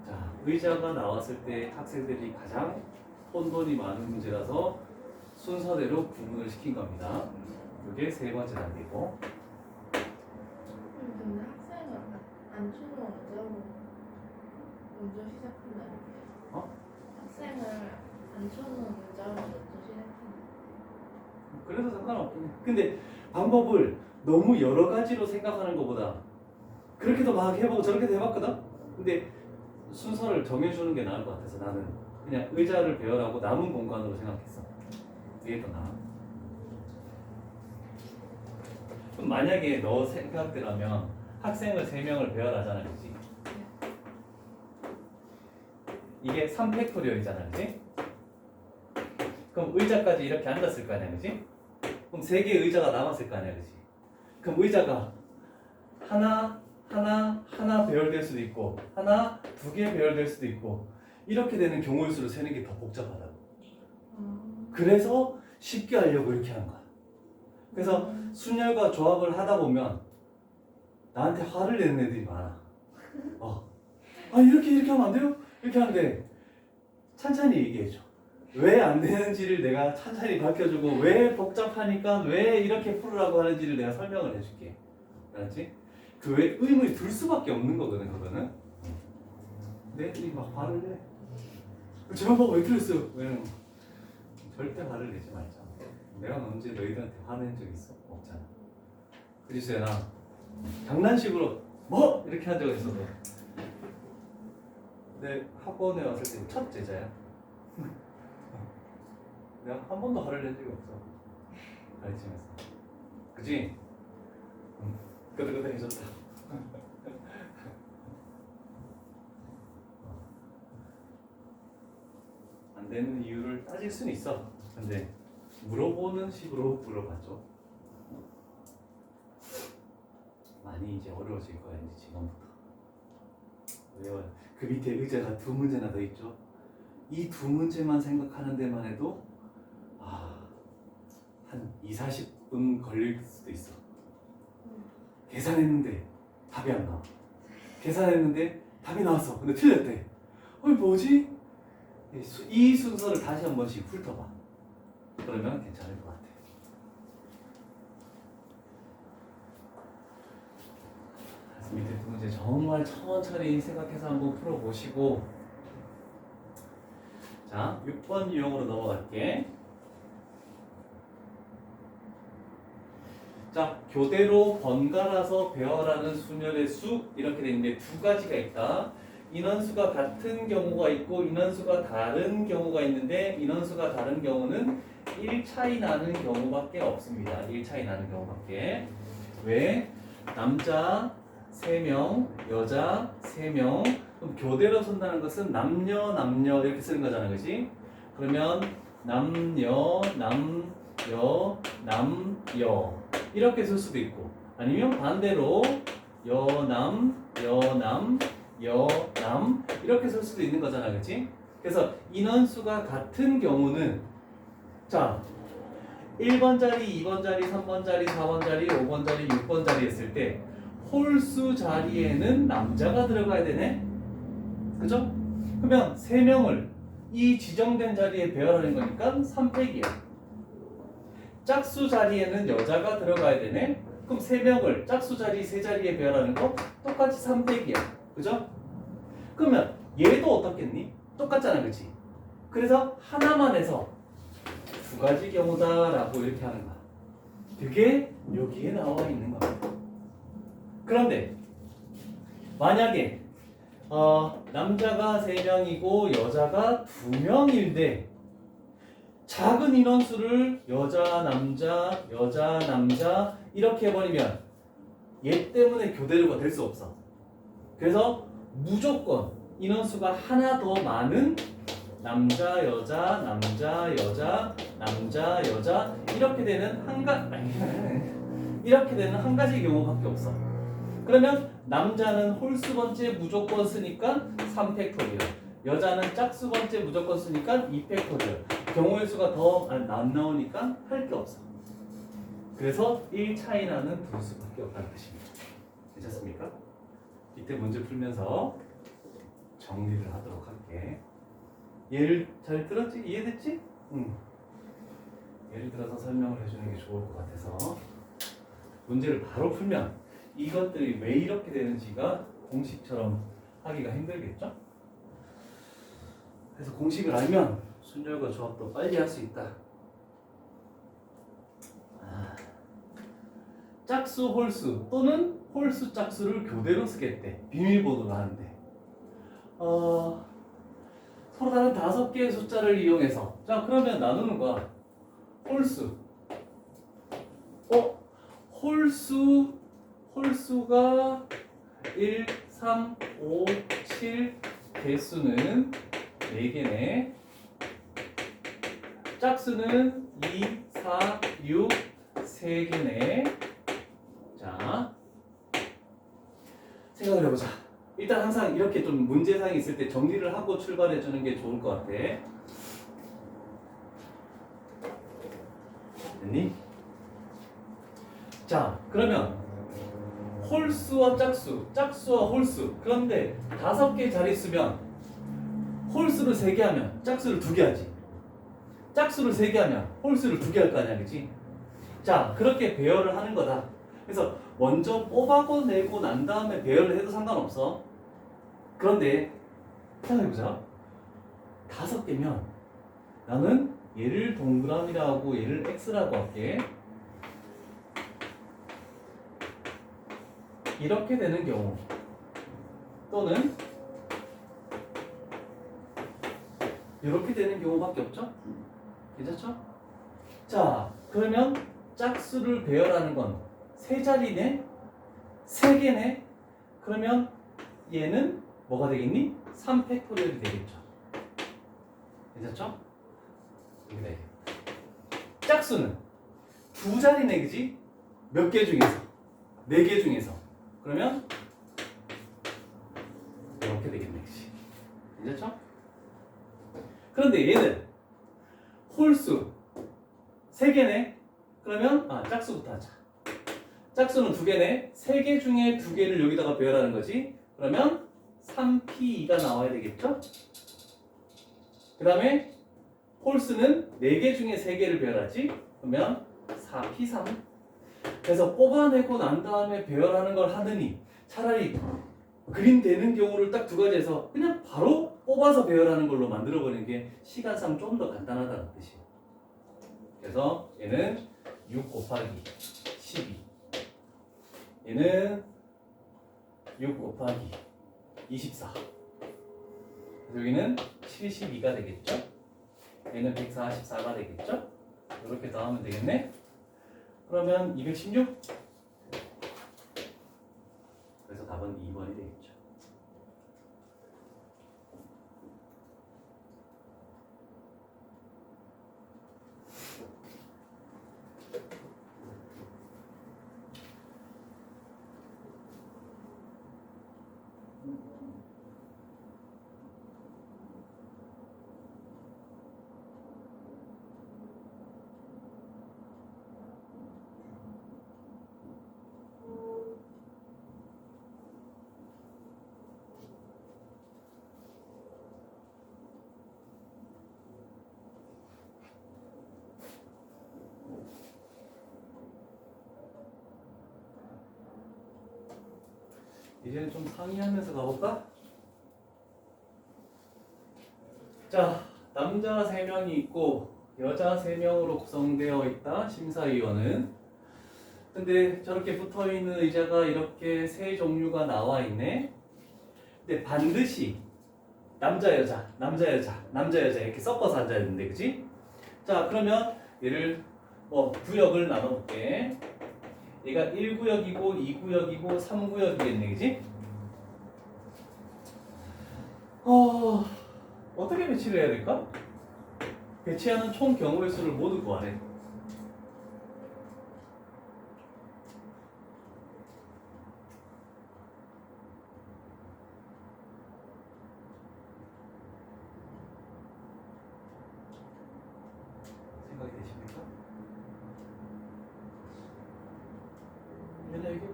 자, 의자가 나왔을 때 학생들이 가장 혼돈이 많은 문제라서 순서대로 구분을 시킨 겁니다. 이게 세 번째 단계고. 근데 학생을 안 주는 먼저 시작한다는 게 학생을 안 주는 문자로 먼저 시작한다. 그래서 상관없긴 해. 근데 방법을 너무 여러 가지로 생각하는 것보다 그렇게도 막 해보고 저렇게도 해봤거든? 근데 순서를 정해주는 게 나을 것 같아서 나는 그냥 의자를 배열하고 남은 공간으로 생각했어. 이게 더 나아. 그럼 만약에 너 생각대로면 학생을 3명을 배열하잖아, 그치? 이게 3팩토리얼이잖아, 그치? 그럼 의자까지 이렇게 앉았을 거 아니야, 그치? 그럼 3개의 의자가 남았을 거 아니야, 그치? 그럼 의자가 하나 배열될 수도 있고 하나, 2개 배열될 수도 있고 이렇게 되는 경우의 수를 세는 게 더 복잡하다고. 그래서 쉽게 하려고 이렇게 하는 거야. 그래서 순열과 조합을 하다 보면 나한테 화를 내는 애들이 많아. 이렇게 하면 안 돼요? 이렇게 하는데 찬찬히 얘기해줘. 왜 안 되는지를 내가 찬찬히 밝혀주고 왜 복잡하니까 왜 이렇게 풀으라고 하는지를 내가 설명을 해줄게. 알았지? 그 왜 의문이 들 수밖에 없는 거거든, 그거는. 근데 애들이 막 화를 내. 제가 막 왜 그랬어요? 왜냐면 절대 화를 내지 말자. 내가 언제 너희들한테 화낸 적 있어? 없잖아. 그래서 나 장난식으로 뭐? 이렇게 한 적은 있어서 내 학원에 왔을 때 첫 제자야. 내가 한 번도 화를 낸 적이 없어. 가르치면서. 그치? 끄덕끄덕해졌다. 안 되는 이유를 따질 수는 있어. 근데 물어보는 식으로 물어봤죠. 많이 이제 어려워질 거야, 이제 지금부터. 왜요? 그 밑에 의자가 2문제나 더 있죠. 이 2문제만 생각하는 데만 해도 한 20-40분 걸릴 수도 있어. 계산했는데 답이 안 나와. 계산했는데 답이 나왔어. 근데 틀렸대. 뭐지? 이 순서를 다시 한 번씩 훑어봐. 그러면 괜찮을 것 같아. 그래서 밑에 2문제 정말 천천히 생각해서 한번 풀어보시고, 자, 6번 유형으로 넘어갈게. 자, 교대로 번갈아서 배열하는 순열의 수 이렇게 돼 있는데 2가지가 있다. 인원수가 같은 경우가 있고 인원수가 다른 경우가 있는데 인원수가 다른 경우는 1 차이 나는 경우밖에 없습니다. 1 차이 나는 경우밖에. 왜? 남자 3명, 여자 3명. 그럼 교대로 쓴다는 것은 남녀 이렇게 쓰는 거잖아, 그렇지? 그러면 남녀 이렇게 쓸 수도 있고, 아니면 반대로 여남 이렇게 쓸 수도 있는 거잖아, 그렇지? 그래서 인원수가 같은 경우는 자 1번 자리, 2번 자리, 3번 자리, 4번 자리, 5번 자리, 6번 자리 했을 때 홀수 자리에는 남자가 들어가야 되네? 그죠? 그러면 3명을 이 지정된 자리에 배열하는 거니까 3팩이야. 짝수 자리에는 여자가 들어가야 되네? 그럼 3명을 짝수 자리 3자리에 배열하는 거 똑같이 3팩이야. 그죠? 그러면 얘도 어떻겠니? 똑같잖아, 그치? 그래서 하나만 해서 2가지 경우다라고 이렇게 하는 거야. 그게 여기에 나와 있는 거야. 그런데 만약에 남자가 3명이고 여자가 2명인데 작은 인원수를 여자 남자 이렇게 해버리면 얘 때문에 교대로가 될 수 없어. 그래서 무조건 인원수가 하나 더 많은 남자 여자 이렇게 되는 한 가지 경우밖에 없어. 그러면 남자는 홀수 번째 무조건 쓰니까 3팩토리얼, 여자는 짝수 번째 무조건 쓰니까 2팩토리얼. 경우의 수가 더 안 나오니까 할 게 없어. 그래서 1 차이 나는 두 수밖에 없다는 뜻입니다. 괜찮습니까? 이때 문제 풀면서 정리를 하도록 할게. 예를 잘 들었지? 이해됐지? 응. 예를 들어서 설명을 해주는 게 좋을 것 같아서 문제를 바로 풀면 이것들이 왜 이렇게 되는지가 공식처럼 하기가 힘들겠죠? 그래서 공식을 알면 순열과 조합도 빨리 할 수 있다. 짝수 홀수 또는 홀수 짝수를 교대로 쓰겠대. 비밀번호를 하는데 서로 다른 5개의 숫자를 이용해서 자 그러면 나누는 거야. 홀수 홀수가 1, 3, 5, 7 개수는 4개네. 짝수는 2, 4, 6 3개네. 자 생각을 해보자. 일단 항상 이렇게 좀 문제상이 있을 때 정리를 하고 출발해 주는 게 좋을 것 같아. 됐니? 자 그러면 홀수와 짝수와 홀수. 그런데 5개 자릿수면 홀수를 3개 하면 짝수를 2개 하지. 짝수를 3개 하면 홀수를 2개 할 거 아니야, 그치? 자 그렇게 배열을 하는 거다. 그래서 먼저 뽑아내고 난 다음에 배열을 해도 상관없어. 그런데 생각해보자. 5개면 나는 얘를 동그라미라고 하고 얘를 x라고 할게. 이렇게 되는 경우 또는 이렇게 되는 경우밖에 없죠? 괜찮죠? 자 그러면 짝수를 배열하는 건 3자리네? 3개네? 그러면 얘는 뭐가 되겠니? 3팩토리얼이 되겠죠. 괜찮죠? 이렇게 되겠죠. 짝수는 2자리네, 그지? 몇 개 중에서? 4개 중에서. 그러면 이렇게 되겠네, 그지? 괜찮죠? 그런데 얘는 홀수 3개네? 그러면 짝수부터 하자. 짝수는 2개네. 3개 중에 2개를 여기다가 배열하는 거지. 그러면 3p2가 나와야 되겠죠? 그 다음에 홀수는 4개 중에 3개를 배열하지. 그러면 4p3. 그래서 뽑아내고 난 다음에 배열하는 걸 하느니 차라리 그림 되는 경우를 딱 2가지 해서 그냥 바로 뽑아서 배열하는 걸로 만들어버리는 게 시간상 좀 더 간단하다는 뜻이에요. 그래서 얘는 6 곱하기 12, 얘는 6 곱하기 24, 그래서 여기는 72가 되겠죠? 얘는 144가 되겠죠? 이렇게 나오면 되겠네. 그러면 216. 그래서 답은 2번이 되겠죠. 이제는 좀 상의하면서 가볼까? 자, 남자 3명이 있고 여자 3명으로 구성되어 있다, 심사위원은. 근데 저렇게 붙어있는 의자가 이렇게 세 종류가 나와 있네. 근데 반드시 남자 여자, 남자 여자, 남자 여자 이렇게 섞어서 앉아야 되는데, 그치? 자, 그러면 얘를 구역을 나눠볼게. 얘가 1구역이고 2구역이고 3구역이겠네, 그치? 어떻게 배치를 해야 될까? 배치하는 총 경우의 수를 모두 구하래. 생각이 되십니까? 왜냐 이게?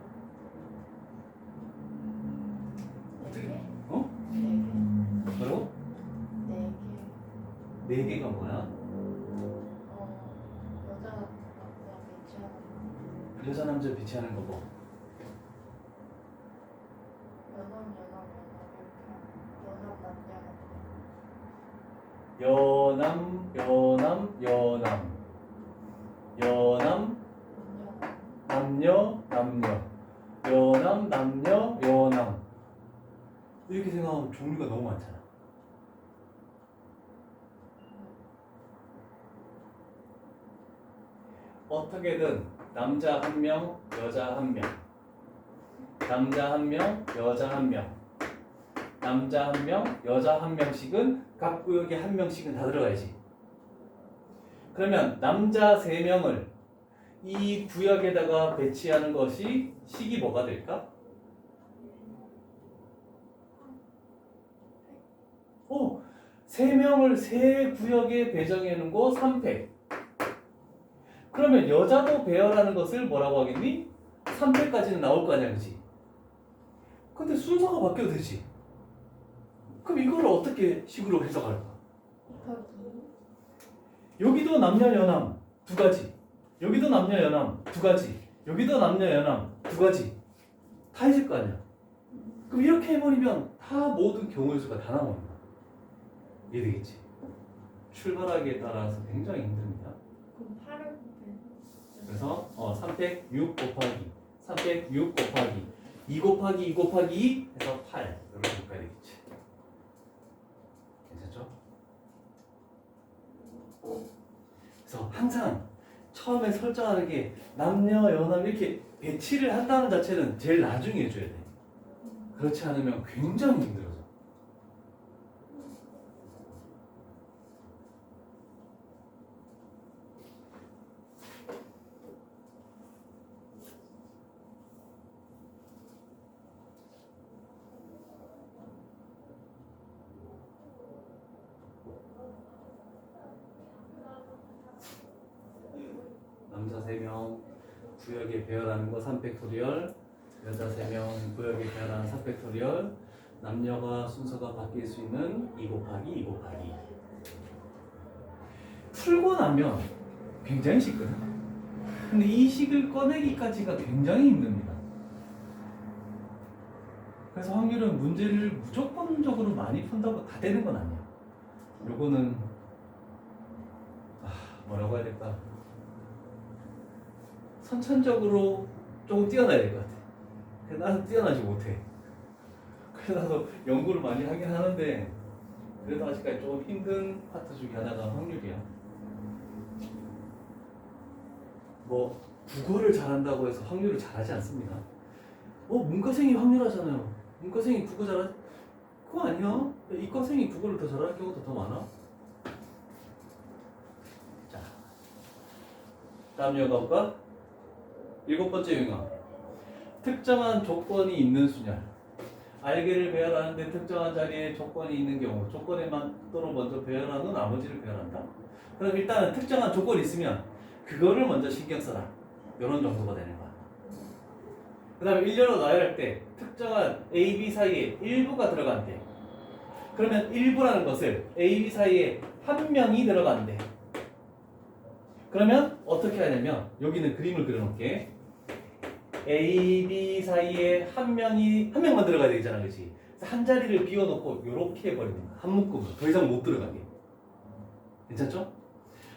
어떻게? 어? 4개. 뭐라고? 4개. 4개가 뭐야? 여자 남자 배치하는 여자 남자 배치하는 거고. 연합 여남, 남녀, 여남, 남녀, 여남. 이렇게 생각하면 종류가 너무 많잖아. 어떻게든 남자 1명, 여자 1명, 남자 1명, 여자 1명, 남자 1명, 여자 1명씩은 각 구역에 1명씩은 다 들어가야지. 그러면 남자 3명을 이 구역에다가 배치하는 것이 식이 뭐가 될까? 3명을 3구역에 배정해 놓은 거 3팩. 그러면 여자도 배열하는 것을 뭐라고 하겠니? 3팩까지는 나올 거 아니야, 그치? 근데 순서가 바뀌어도 되지. 그럼 이걸 어떻게 식으로 해석할까? 여기도 남녀 여남 2가지, 여기도 남녀 여남 2가지, 여기도 남녀 여남 2가지 다 있을 거 아니야. 그럼 이렇게 해버리면 다 모든 경우의 수가 다 나오는 거야. 이해되겠지? 출발하기에 따라서 굉장히 힘듭니다. 그럼 8을 그래서 3팩 6 곱하기 3팩 6 곱하기 2 곱하기 2 곱하기 2 해서 8 이렇게 곱해야 되겠지. 괜찮죠? 그래서 항상 처음에 설정하는 게 남녀 여남 이렇게 배치를 한다는 자체는 제일 나중에 해줘야 돼. 그렇지 않으면 굉장히 힘들어져. 남자 3명 구역에 배열하는 거 3팩토리얼, 여자 3명 구역에 배열하는 3팩토리얼, 남녀가 순서가 바뀔 수 있는 2 곱하기 2 곱하기. 풀고 나면 굉장히 쉽거든. 근데 이 식을 꺼내기까지가 굉장히 힘듭니다. 그래서 확률은 문제를 무조건적으로 많이 푼다고 다 되는 건 아니야. 요거는 뭐라고 해야 될까? 선천적으로 조금 뛰어나야 될 것 같아. 근데 나는 뛰어나지 못해. 그래서 나도 연구를 많이 하긴 하는데 그래도 아직까지 조금 힘든 파트 중에 하나가 확률이야. 뭐 국어를 잘한다고 해서 확률을 잘하지 않습니다. 문과생이 확률하잖아요. 문과생이 국어 잘하 그거 아니야. 이과생이 국어를 더 잘하는 경우도 더 많아. 자, 다음 영어 볼까? 7번째 영어. 특정한 조건이 있는 수냐. 알게를 배열하는데 특정한 자리에 조건이 있는 경우 조건에만 또로 먼저 배열한 후 나머지를 배열한다. 그럼 일단은 특정한 조건이 있으면 그거를 먼저 신경 써라. 이런 정도가 되는 거야. 그 다음에 일렬로 나열할 때 특정한 A, B 사이에 일부가 들어간대. 그러면 일부라는 것을 A, B 사이에 한 명이 들어간대. 그러면 어떻게 하냐면 여기는 그림을 그려놓을게. A, B 사이에 한 명만 들어가야 되잖아, 그렇지? 그래서 한 자리를 비워놓고 이렇게 해버리는 거야. 한 묶음으로 더 이상 못 들어가게. 괜찮죠?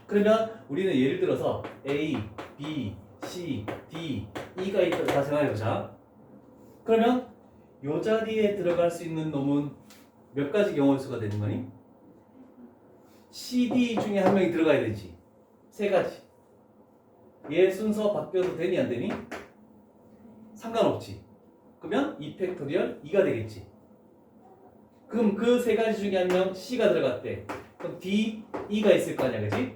그러면 우리는 예를 들어서 A, B, C, D, E가 있다 생각해보자. 그러면 이 자리에 들어갈 수 있는 놈은 몇 가지 경우의 수가 되는 거니? C, D 중에 한 명이 들어가야 되지. 3가지. 얘 순서 바뀌어도 되니 안 되니? 상관없지. 그러면 2팩토리얼 2가 되겠지. 그럼 그 3가지 중에 한 명 C가 들어갔대. 그럼 D, E가 있을 거 아니야, 그지?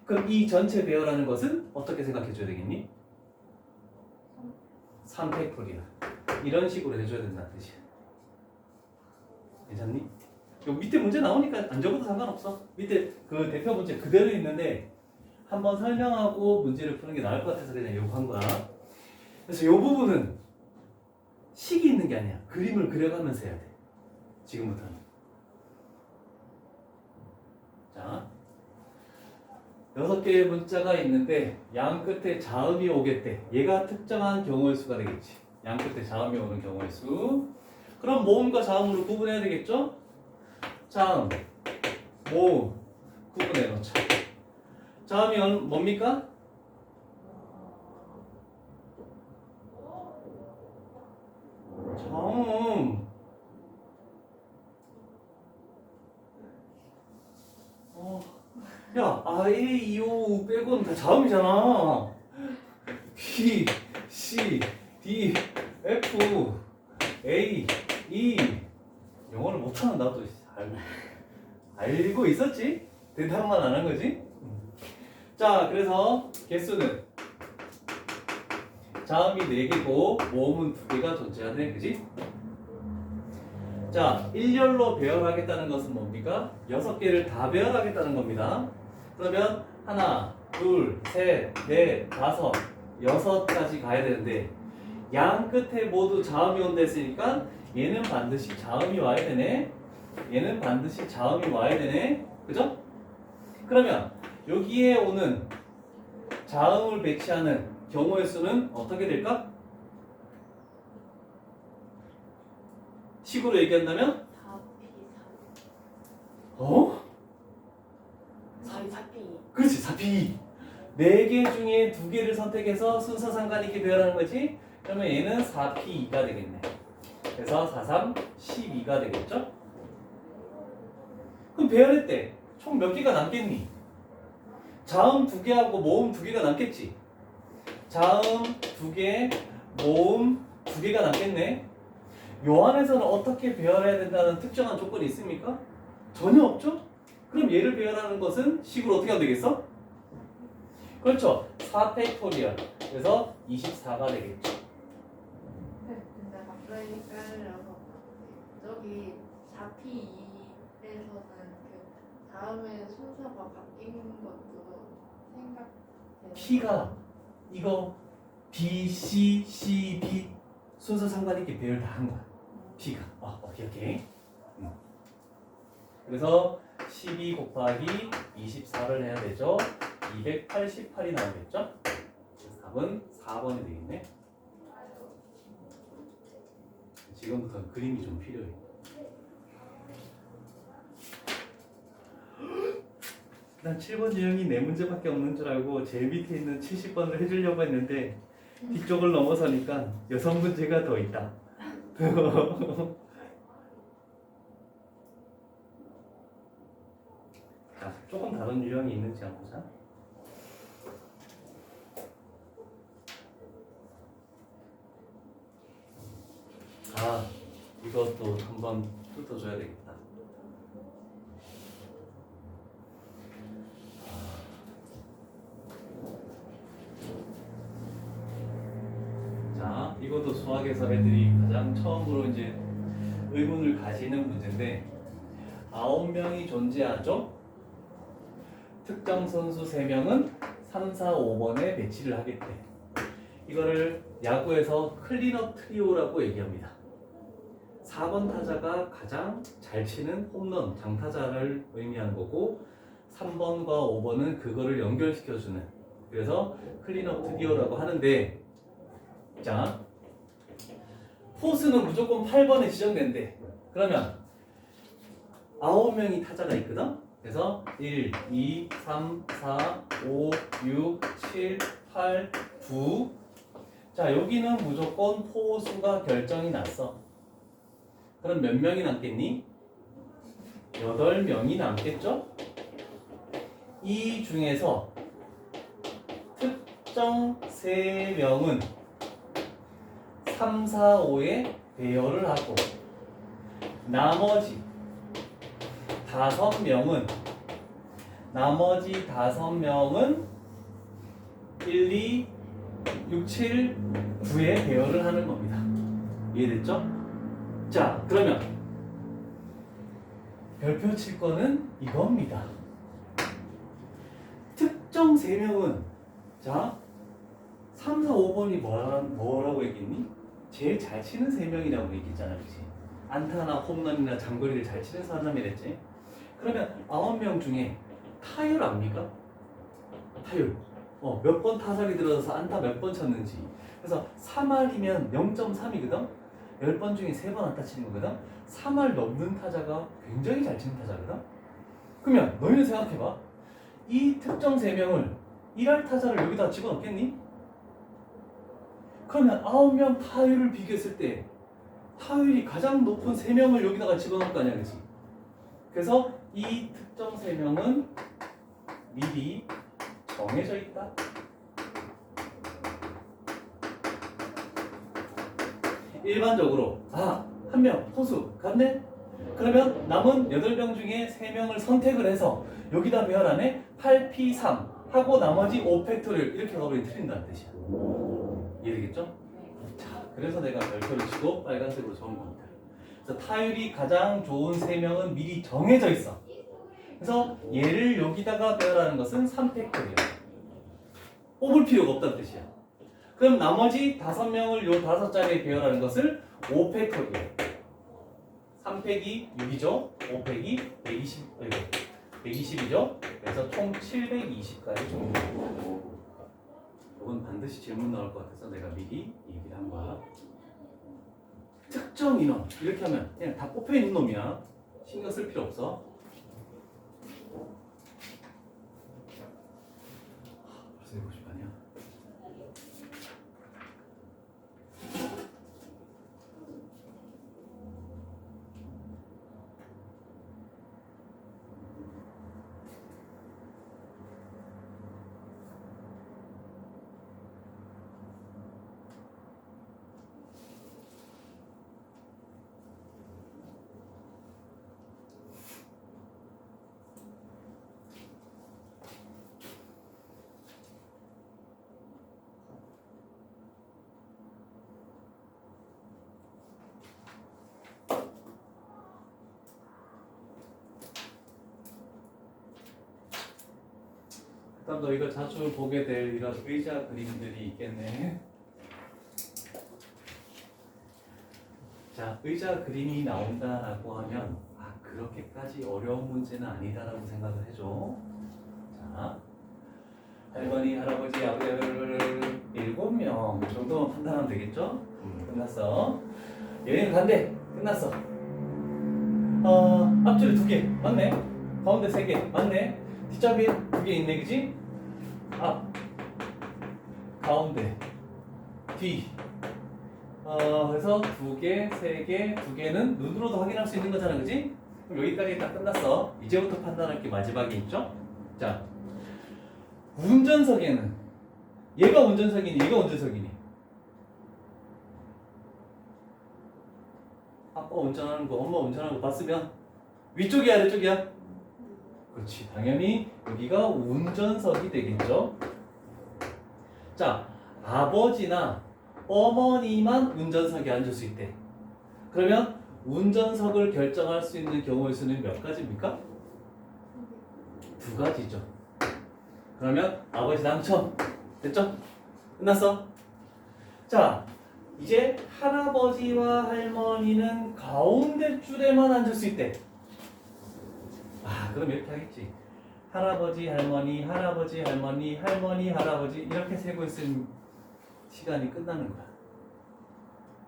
그럼 이 전체 배열하는 것은 어떻게 생각해줘야 되겠니? 3팩토리얼. 이런 식으로 해줘야 된다는 뜻이야. 괜찮니? 요 밑에 문제 나오니까 안 적어도 상관없어. 밑에 그 대표 문제 그대로 있는데 한번 설명하고 문제를 푸는 게 나을 것 같아서 그냥 요거 한 거야. 그래서 요 부분은 식이 있는 게 아니야. 그림을 그려가면서 해야 돼. 지금부터는. 자, 6개의 문자가 있는데 양 끝에 자음이 오겠대. 얘가 특정한 경우의 수가 되겠지. 양 끝에 자음이 오는 경우의 수. 그럼 모음과 자음으로 구분해야 되겠죠? 자음, 모음 구분해 놓자. 자음이 뭡니까? 자음. 야, A, E, O 빼고는 다 자음이잖아. B, C, D, F, A, E. 영어를 못하는 나도 알고 있었지? 대답만 안 한 거지? 자, 그래서 개수는 자음이 4개고 모음은 2개가 존재하네, 그지? 자, 일렬로 배열하겠다는 것은 뭡니까? 6개를 다 배열하겠다는 겁니다. 그러면 하나, 둘, 셋, 넷, 다섯, 6까지 가야 되는데 양 끝에 모두 자음이 온다 했으니까 얘는 반드시 자음이 와야 되네. 얘는 반드시 자음이 와야 되네. 그죠? 그러면 여기에 오는 자음을 배치하는 경우의 수는 어떻게 될까? 식으로 얘기한다면 4P, 4P. 그렇지, 4P. 4개 중에 2개를 선택해서 순서 상관 있게 배열하는 거지. 그러면 얘는 4P2가 되겠네. 그래서 4, 3, 12가 되겠죠? 그럼 배열할 때 총 몇 개가 남겠니? 자음 2개하고 모음 2개가 남겠지? 자음 2개, 모음 2개가 남겠네. 요 안에서는 어떻게 배열해야 된다는 특정한 조건이 있습니까? 전혀 없죠? 그럼 얘를 배열하는 것은 식으로 어떻게 하면 되겠어? 그렇죠. 4팩토리얼. 그래서 24가 되겠죠. 근데 갑자기 헷갈려서 저기 4P2에서는 그 다음에 순서가 바뀌는 것도 생각해. P가 이거 B, C, C, B 순서 상관있게 배열 다 한 거야. P가. 오케이. 그래서 12 곱하기 24를 해야 되죠. 288이 나오겠죠? 답은 4번이 되겠네. 지금부터는 그림이 좀 필요해. 난 7번 유형이 4문제밖에 없는 줄 알고 제일 밑에 있는 70번을 해주려고 했는데 뒤쪽을 넘어서니까 6문제가 더 있다. 자, 조금 다른 유형이 있는지 한번 보자. 이것도 한번 훑어줘야 되겠다. 자, 이것도 수학에서 애들이 가장 처음으로 이제 의문을 가지는 문제인데 9명이 존재하죠. 특정 선수 3명은 3, 4, 5번에 배치를 하겠대. 이거를 야구에서 클린업 트리오라고 얘기합니다. 4번 타자가 가장 잘 치는 홈런 장타자를 의미하는 거고 3번과 5번은 그거를 연결시켜주는, 그래서 클린업 트리오라고 하는데, 자, 포수는 무조건 8번에 지정된대. 그러면 9명이 타자가 있거든? 그래서 1, 2, 3, 4, 5, 6, 7, 8, 9. 자, 여기는 무조건 포수가 결정이 났어. 그럼 몇 명이 남겠니? 8명이 남겠죠? 이 중에서 특정 3명은 3, 4, 5에 배열을 하고 나머지 5명은 1, 2, 6, 7, 9에 배열을 하는 겁니다. 이해됐죠? 자, 그러면 별표 칠 거는 이겁니다. 특정 3명은, 자, 3, 4, 5번이 뭐라고 얘기했니? 제일 잘 치는 3명이라고 얘기했잖아, 그치? 안타나 홈런이나 장거리를 잘 치는 사람이랬지? 그러면 9명 중에 타율 압니까? 타율. 몇 번 타석이 들어서 안타 몇 번 쳤는지. 그래서 3할이면 0.3이거든? 10번 중에 3번 안타 치는 거거든? 3할 넘는 타자가 굉장히 잘 치는 타자거든? 그러면 너희는 생각해봐. 이 특정 3명을 1할 타자를 여기다 집어넣겠니? 그러면 9명 타율을 비교했을 때 타율이 가장 높은 3명을 여기다가 집어넣을 거 아니야, 그치? 그래서 이 특정 3명은 미리 정해져 있다. 일반적으로 한 명 포수 갔네? 그러면 남은 8명 중에 3명을 선택을 해서 여기다 배열하네? 8P3 하고 나머지 5팩토리를 이렇게 가버리면 틀린다는 뜻이야. 이해되겠죠? 자, 그래서 내가 별표를 치고 빨간색으로 적은 겁니다. 그래서 타율이 가장 좋은 3명은 미리 정해져 있어. 그래서 얘를 여기다가 배열하는 것은 3팩토리야. 뽑을 필요가 없다는 뜻이야. 그럼 나머지 5명을 요 5자리에 배열하는 것을 5팩토리야. 3팩이 6이죠. 5팩이 120이죠. 그래서 총 720까지 정도. 이건 반드시 질문 나올 것 같아서 내가 미리 얘기를 한 거야. 특정 인원 이렇게 하면 그냥 다 뽑혀 있는 놈이야. 신경 쓸 필요 없어. 벌써 7시 반이야. 일단 너희가 자주 보게 될 이런 의자 그림들이 있겠네. 자, 의자 그림이 나온다라고 하면 그렇게까지 어려운 문제는 아니다라고 생각을 해줘. 자, 할머니, 할아버지, 아버지, 7명 정도만 판단하면 되겠죠? 끝났어. 여행 간대. 끝났어. 앞줄에 2개 맞네. 가운데 3개 맞네. 뒷잡이에 2개 있네, 그지? 앞, 가운데, 뒤. 그래서 2개, 3개, 2개는 눈으로도 확인할 수 있는 거잖아, 그지? 그럼 여기까지 딱 끝났어. 이제부터 판단할 게 마지막에 있죠? 자, 운전석에는 얘가 운전석이니, 얘가 운전석이니? 아빠 운전하는 거, 엄마 운전하는 거 봤으면 위쪽이야, 아래쪽이야? 그렇지. 당연히 여기가 운전석이 되겠죠. 자, 아버지나 어머니만 운전석에 앉을 수 있대. 그러면 운전석을 결정할 수 있는 경우의 수는 몇 가지입니까? 2가지죠. 그러면 아버지 당첨. 됐죠? 끝났어? 자, 이제 할아버지와 할머니는 가운데 줄에만 앉을 수 있대. 아, 그럼 이렇게 하겠지. 할아버지, 할머니, 할아버지, 할머니, 할머니, 할아버지 이렇게 세고 있으면 시간이 끝나는 거야.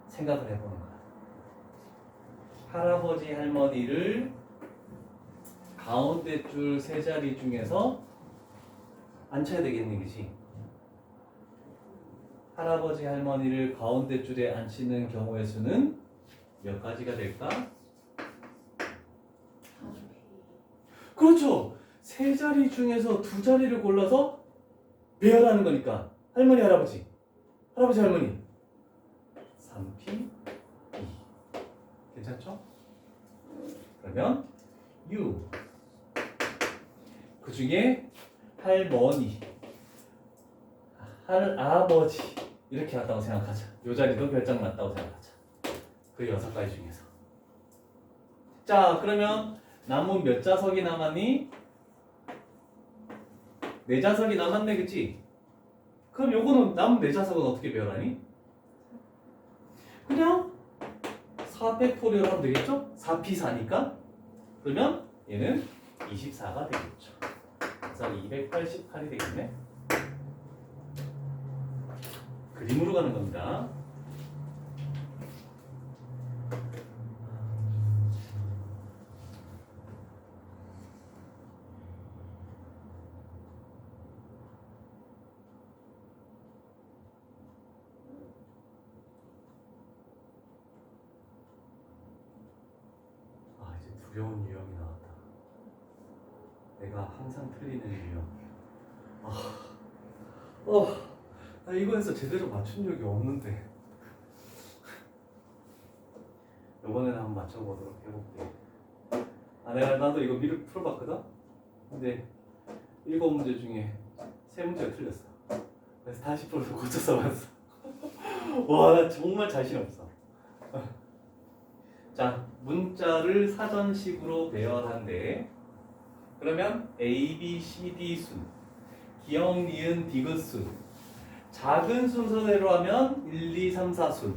생각을 해보는 거야. 할아버지, 할머니를 가운데 줄 3자리 중에서 앉혀야 되겠는 거지. 할아버지, 할머니를 가운데 줄에 앉히는 경우의 수는 몇 가지가 될까? 그렇죠. 3자리 중에서 2자리를 골라서 배열하는 거니까 할머니, 할아버지, 할아버지, 할머니 3P 2 괜찮죠? 그러면 U 그 중에 할머니, 할아버지 이렇게 왔다고 생각하자. 이 자리도 결정 났다고 생각하자. 그 6가지 중에서. 자, 그러면 남은 몇 좌석이 남았니? 4좌석이 남았네, 그치? 그럼 요거는 남은 4좌석은 어떻게 배열하니? 그냥 4팩토리얼 하면 되겠죠? 4P4니까. 그러면 얘는 24가 되겠죠. 그래서 288이 되겠네. 그림으로 가는 겁니다. 아, 이제 두려운 유형이 나왔다. 내가 항상 틀리는 유형. 나 이거에서 제대로 맞춘 적이 없는데. 이번에는 한번 맞춰보도록 해볼게. 나도 이거 미리 풀어봤거든? 근데 7문제 중에 3문제가 틀렸어. 그래서 다시 풀어서 고쳐서 봤어. 와, 나 정말 자신 없어. 자, 문자를 사전식으로 배열한대. 그러면 A, B, C, D 순, 기역, 니은, 디귿 순. 작은 순서대로 하면 1, 2, 3, 4순.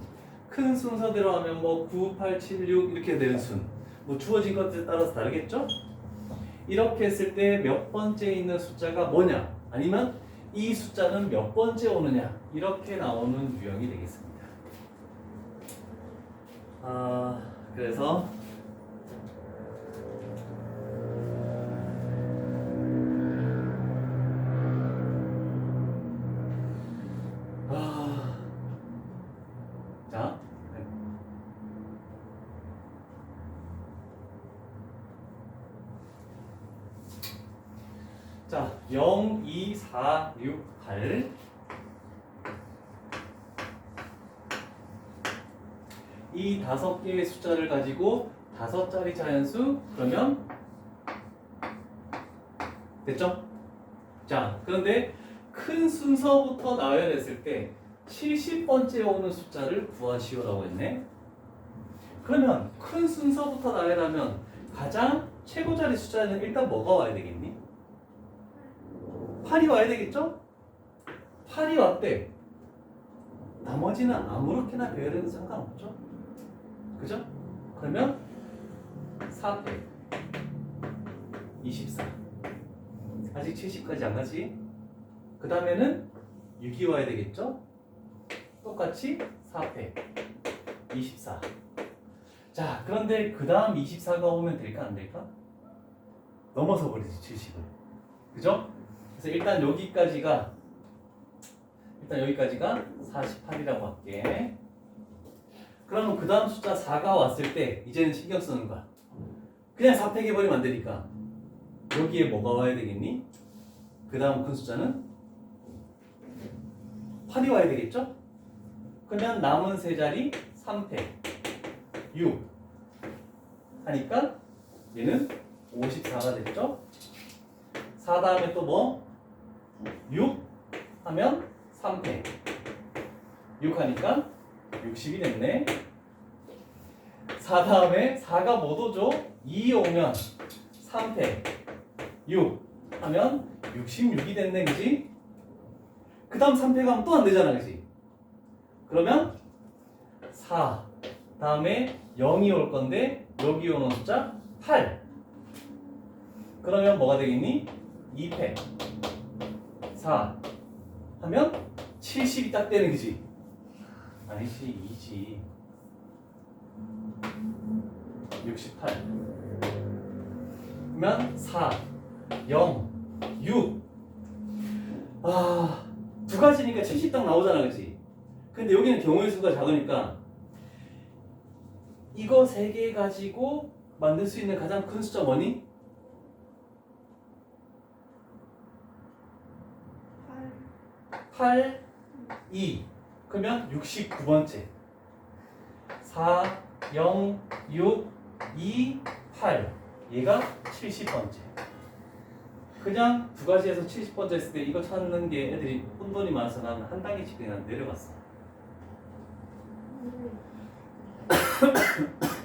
큰 순서대로 하면 뭐 9, 8, 7, 6 이렇게 되는 순. 뭐 주어진 것에 따라서 다르겠죠? 이렇게 했을 때 몇 번째 있는 숫자가 뭐냐? 아니면 이 숫자는 몇 번째 오느냐? 이렇게 나오는 유형이 되겠습니다. 그래서 자, 0, 2, 4, 6, 8 이 5개의 숫자를 가지고 5자리 자연수 그러면 됐죠? 자, 그런데 큰 순서부터 나열했을 때 70번째 오는 숫자를 구하시오라고 했네. 그러면 큰 순서부터 나열하면 가장 최고 자리 숫자는 일단 뭐가 와야 되겠니? 8이 와야 되겠죠? 8이 왔대. 나머지는 아무렇게나 배열해도 상관없죠? 그죠? 그러면 4패 24 아직 70까지 안 가지? 그 다음에는 6이 와야 되겠죠? 똑같이 4패 24 자, 그런데 그 다음 24가 오면 될까 안 될까? 넘어서 버리지 70을. 그죠? 그래서 일단 여기까지가 48이라고 할게. 그러면 그 다음 숫자 4가 왔을 때 이제는 신경 쓰는 거야. 그냥 4팩 해버리면 안 되니까 여기에 뭐가 와야 되겠니? 그 다음 큰 숫자는 8이 와야 되겠죠? 그러면 남은 세 자리 3팩 6 하니까 얘는 54가 됐죠? 4 다음에 또 뭐? 6 하면 3패. 6 하니까 60이 됐네. 4 다음에 4가 못 오죠? 2 오면 3패. 6 하면 66이 됐네, 그지? 그 다음 3패 가면 또 안 되잖아, 그지? 그러면 4 다음에 0이 올 건데 여기 오는 숫자 8. 그러면 뭐가 되겠니? 2패 4 하면 70이 딱 되는 거지. 아니지, 2지. 68. 그러면 4 0 6. 두 가지니까 70 딱 나오잖아, 그치? 근데 여기는 경우의 수가 작으니까 이거 3개 가지고 만들 수 있는 가장 큰 숫자 뭐니? 8, 2. 그러면 69번째. 4, 0, 6, 2, 8. 얘가 70번째. 그냥 두 가지에서 70번째 했을 때 이거 찾는 게 애들이 혼돈이 많아서 나는 한 단계씩 그냥 내려갔어.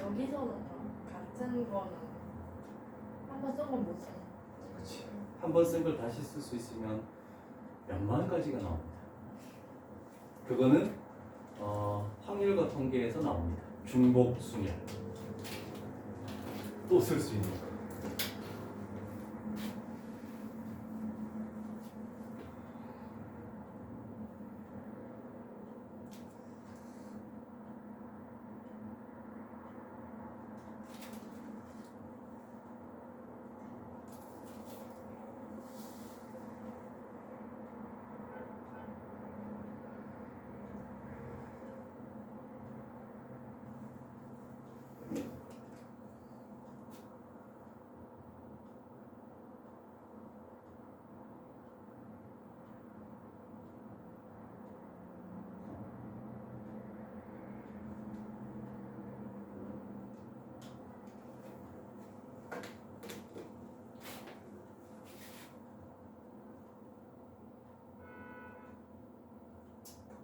여기서는 같은 거는 한 번 쓴 건 못 써. 그렇지. 한 번 쓴 걸 다시 쓸 수 있으면 몇만 가지가 나옵니다. 그거는 확률과 통계에서 나옵니다. 중복 수열. 또 쓸 수 있는 거.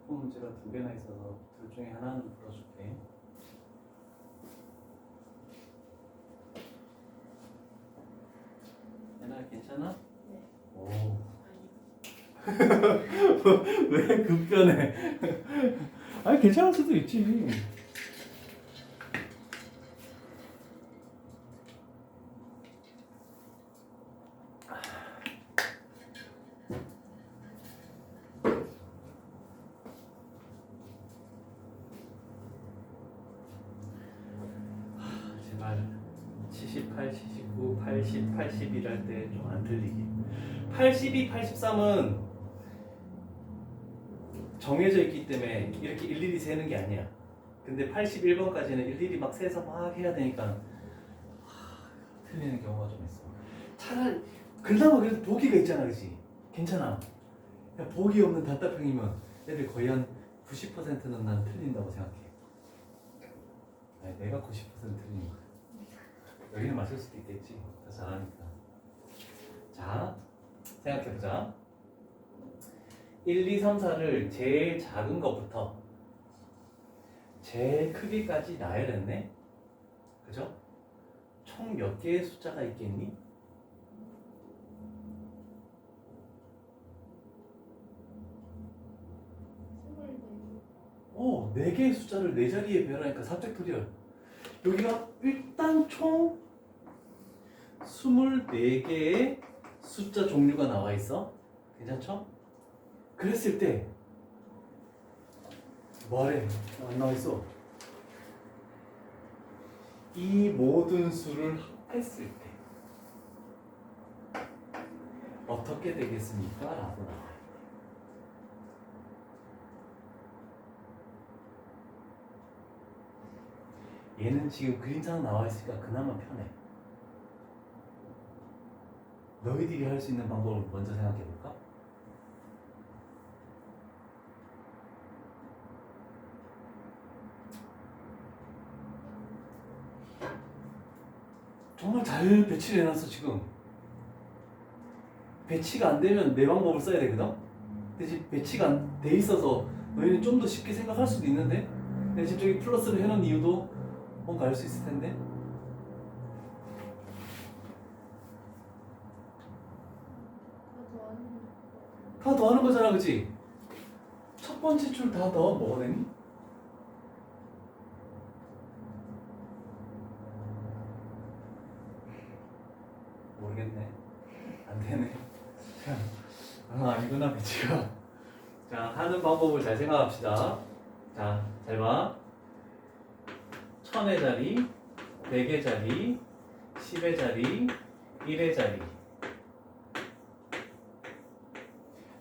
문제가 2개나 있어서 둘 중에 하나는 풀어줄게. 얘나 괜찮아? 네. 오. 아니, 왜 급변해? 아니 괜찮을 수도 있지. 제발 78, 79, 80, 81할 때 좀 안 틀리게. 82, 83은 정해져 있기 때문에 이렇게 일일이 세는 게 아니야. 근데 81번까지는 일일이 막 세서 막 해야 되니까 틀리는 경우가 좀 있어. 차라리 그나마 그래도 보기가 있잖아, 그렇지? 괜찮아. 야, 보기 없는 단답형이면 애들 거의 한 90%는 난 틀린다고 생각해. 아니, 내가 90% 틀린 거야. 여기는 맞을 수도 있겠지. 더 잘하니까. 자, 생각해보자. 1, 2, 3, 4를 제일 작은 것부터 제일 크기까지 나열했네. 그죠? 총 몇 개의 숫자가 있겠니? 24. 4개의 숫자를 4자리에 배열하니까 삽작투리얼. 여기가 일단 총 24개의 숫자 종류가 나와 있어. 괜찮죠? 그랬을 때 뭐래? 안 나와 있어. 이 모든 수를 합했을 때 어떻게 되겠습니까? 라고 나와. 얘는 지금 그림상 나와 있으니까 그나마 편해. 너희들이 할 수 있는 방법을 먼저 생각해 볼까? 정말 잘 배치를 해놨어 지금. 배치가 안 되면 내 방법을 써야 되거든. 근데 지금 배치가 안 돼 있어서 너희는 좀 더 쉽게 생각할 수도 있는데, 근데 지금 저기 플러스를 해놓은 이유도 뭔가 알 수 있을 텐데. 다 더하는 거잖아, 그치? 첫 번째 줄 다 더하면 뭐가 되니? 모르겠네. 안 되네. 아니구나, 배치가. 자, 하는 방법을 잘 생각합시다. 자, 잘 봐. 1000의 자리, 100의 자리, 10의 자리, 1의 자리.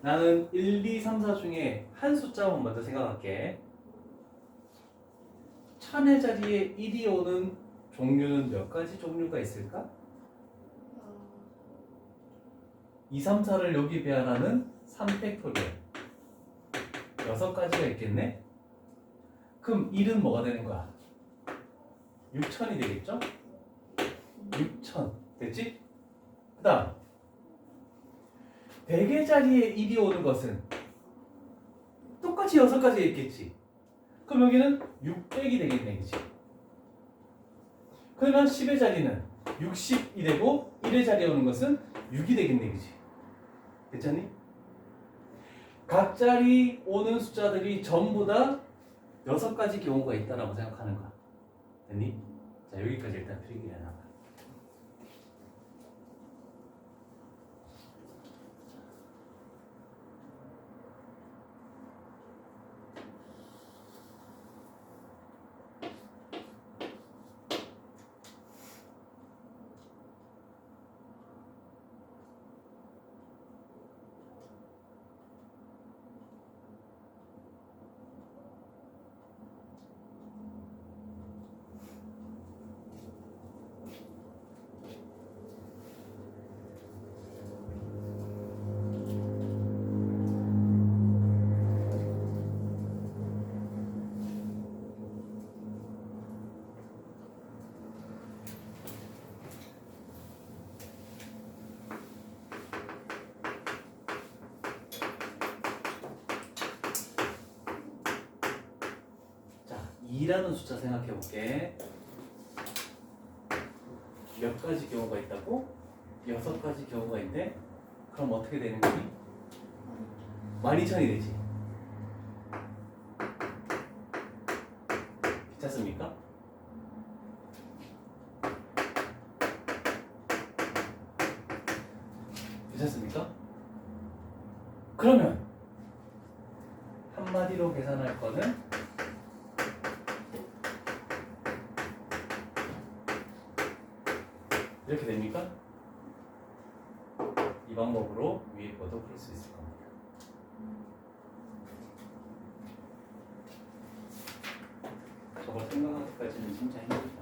나는 1, 2, 3, 4 중에 한 숫자만 먼저 생각할게. 1000의 자리에 1이 오는 종류는 몇 가지 종류가 있을까? 2, 3, 4를 여기 배열하는 3팩토리얼 6가지가 있겠네? 그럼 1은 뭐가 되는 거야? 6000이 되겠죠? 6000 됐지? 그 다음 100의 자리에 1이 오는 것은 똑같이 6가지가 있겠지. 그럼 여기는 600이 되겠네, 그치? 그러면 10의 자리는 60이 되고 1의 자리에 오는 것은 6이 되겠네, 그치? 괜찮니? 각 자리 오는 숫자들이 전부 다 6가지 경우가 있다라고 생각하는 거야. 됐니? 자, 여기까지 일단 필기를 해놔봐. 자, 2라는 숫자 생각해 볼게. 몇 가지 경우가 있다고? 6가지 경우가 있는데, 그럼 어떻게 되는 거니? 12000이 되지. 괜찮습니까? 괜찮습니까? 그러면 한마디로 계산할 거는 이렇게 됩니까? 이 방법으로 위에 것도 풀 수 있을 겁니다. 저걸 생각하기까지는 진짜 힘들다.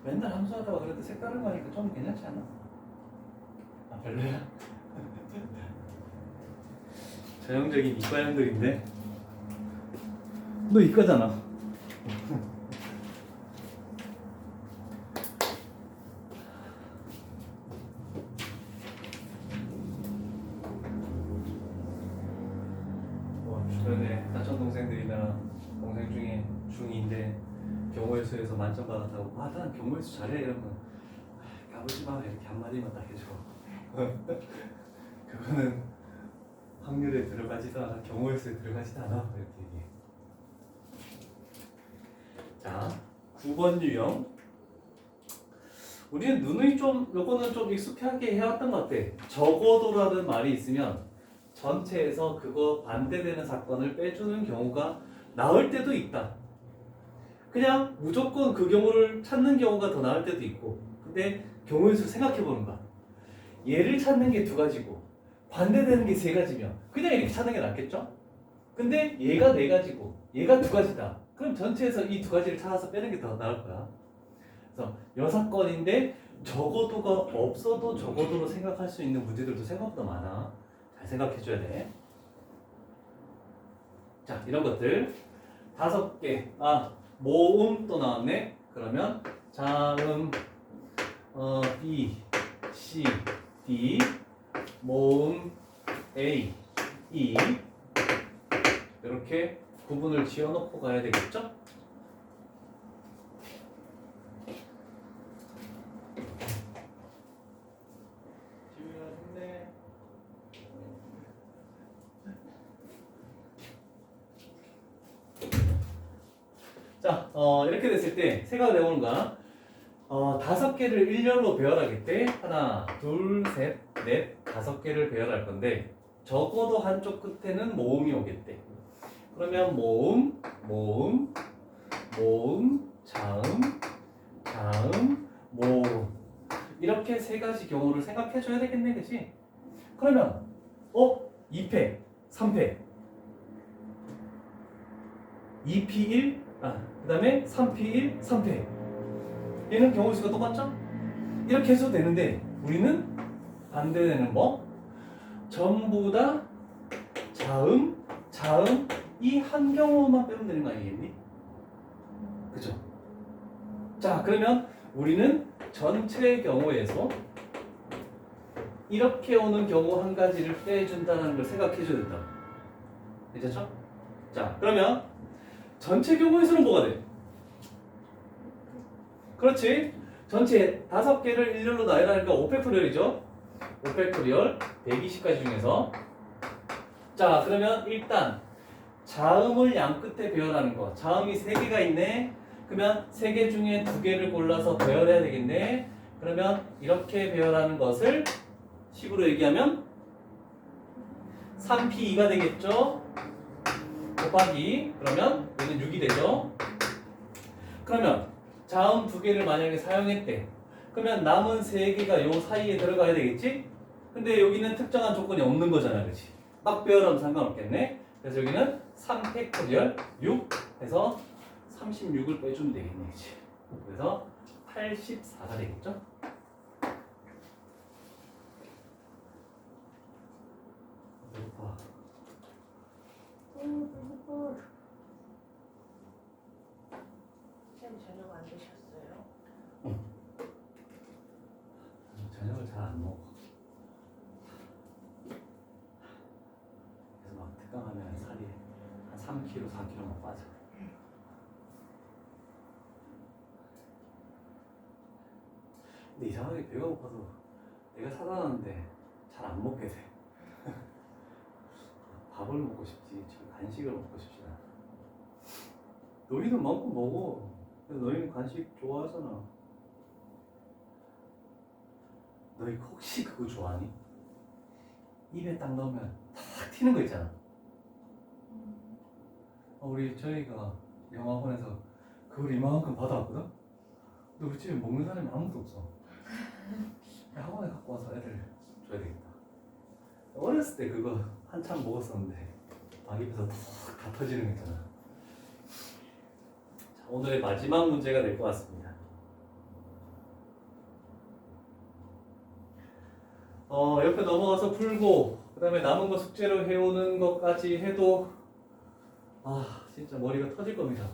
맨날 함수하다가 그래도 색다른 거 하니까 좀 괜찮지 않아? 아, 별로야? 전형적인 이과형들인데? 너 이과잖아. 주변에 사촌 동생들이나 동생 중에 중2인데 경호의 수에서 만점 받았다고, 아, 난 경호의 수 잘해 이러면 까불지 마 이렇게 한마디만 딱 해줘. 그거는 확률에 들어가지도 않아, 경호의 수에 들어가지도 않아 이렇게 얘기해. 자, 9번 유형. 우리는 누누이 좀 요거는 좀 익숙하게 해왔던 것 같아. 적어도라는 말이 있으면 전체에서 그거 반대되는 사건을 빼주는 경우가 나을 때도 있다. 그냥 무조건 그 경우를 찾는 경우가 더 나을 때도 있고, 근데 경우의 수를 생각해보는 거야. 얘를 찾는 게 2가지고 반대되는 게 3가지면 그냥 이렇게 찾는 게 낫겠죠? 근데 얘가 4가지고 얘가 2가지다. 그럼 전체에서 이 2가지를 찾아서 빼는 게 더 나을 거야. 그래서 6건인데 적어도가 없어도 적어도로 생각할 수 있는 문제들도 생각보다 많아. 자, 잘 생각해줘야 돼. 자, 이런 것들 5개. 모음 또 나왔네. 그러면 자음 B, C, D, 모음 A, E 이렇게 구분을 지어놓고 가야 되겠죠? 자, 이렇게 됐을 때 세가가 되오는 거야. 5개를 일렬로 배열하겠대. 하나, 둘, 셋, 넷, 5개를 배열할 건데 적어도 한쪽 끝에는 모음이 오겠대. 그러면 모음, 모음, 모음, 자음, 자음, 모음 이렇게 3가지 경우를 생각해 줘야 되겠네, 그치? 그러면 2패, 3패 2P1, 그 다음에 3P1, 3패 얘는 경우 수가 똑같죠? 이렇게 해서 되는데 우리는 반대되는 뭐? 전부 다 자음, 자음 이 한 경우만 빼면 되는 거 아니겠니? 그죠? 자, 그러면 우리는 전체 경우에서 이렇게 오는 경우 한 가지를 빼준다는 걸 생각해 줘야 된다. 괜찮죠? 자, 그러면 전체 경우에서는 뭐가 돼? 그렇지. 전체 5개를 일렬로 나열하니까 5팩토리얼이죠. 5팩토리얼 120가지 중에서 자, 그러면 일단 자음을 양 끝에 배열하는 거. 자음이 3개가 있네. 그러면 3개 중에 2개를 골라서 배열해야 되겠네. 그러면 이렇게 배열하는 것을 식으로 얘기하면 3P2가 되겠죠. 곱하기 그러면 얘는 6이 되죠. 그러면 자음 2개를 만약에 사용했대. 그러면 남은 3개가 요 사이에 들어가야 되겠지? 근데 여기는 특정한 조건이 없는 거잖아, 그렇지? 막 배열하면 상관없겠네. 그래서 여기는 3팩토리얼 6 해서 36을 빼주면 되겠네, 그렇지? 그래서 84가 되겠죠? 배고파. 쌤 저녁 안 드셨어요? 저녁을 잘 안 먹어. 그래서 막 특강하면 살이 한 3kg, 4kg만 빠져. 근데 이상하게 배가 고파서 내가 사다 놨는데 잘 안 먹게 돼. 밥을 먹고 싶지, 참 간식을 먹고 싶지 않아. 너희는 마음껏 먹어. 너희는 간식 좋아하잖아. 너희 혹시 그거 좋아하니? 입에 딱 넣으면 탁 튀는 거 있잖아. 우리 저희가 영화관에서 그걸 이만큼 받아왔거든? 근데 우리 집에 먹는 사람이 아무도 없어. 학원에 갖고 와서 애들 줘야 되겠다. 어렸을 때 그거 한참 먹었었는데 막 입에서 다 터지는 거 있잖아. 자, 오늘의 마지막 문제가 될 것 같습니다. 옆에 넘어가서 풀고 그 다음에 남은 거 숙제로 해오는 것까지 해도 진짜 머리가 터질 겁니다.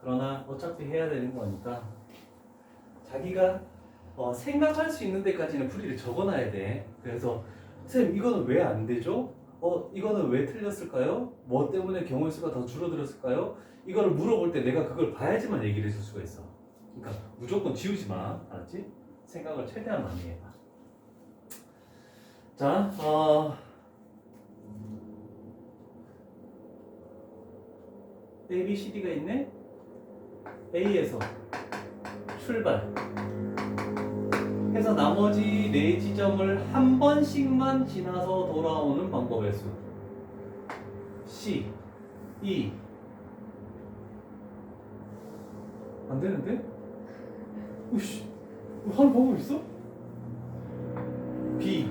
그러나 어차피 해야 되는 거니까 자기가 생각할 수 있는 데까지는 풀이를 적어놔야 돼. 그래서 쌤 이거는 왜 안 되죠? 이거는 왜 틀렸을까요? 뭐 때문에 경우의 수가 더 줄어들었을까요? 이거를 물어볼 때 내가 그걸 봐야지만 얘기를 해줄 수가 있어. 그러니까 무조건 지우지 마. 알았지? 생각을 최대한 많이 해봐. 자, A, B, C, D가 있네? A에서 출발 해서 나머지 4지점을 한 번씩만 지나서 돌아오는 방법의 수 C, E 안 되는데? 우씨, 하는 방법 있어? B,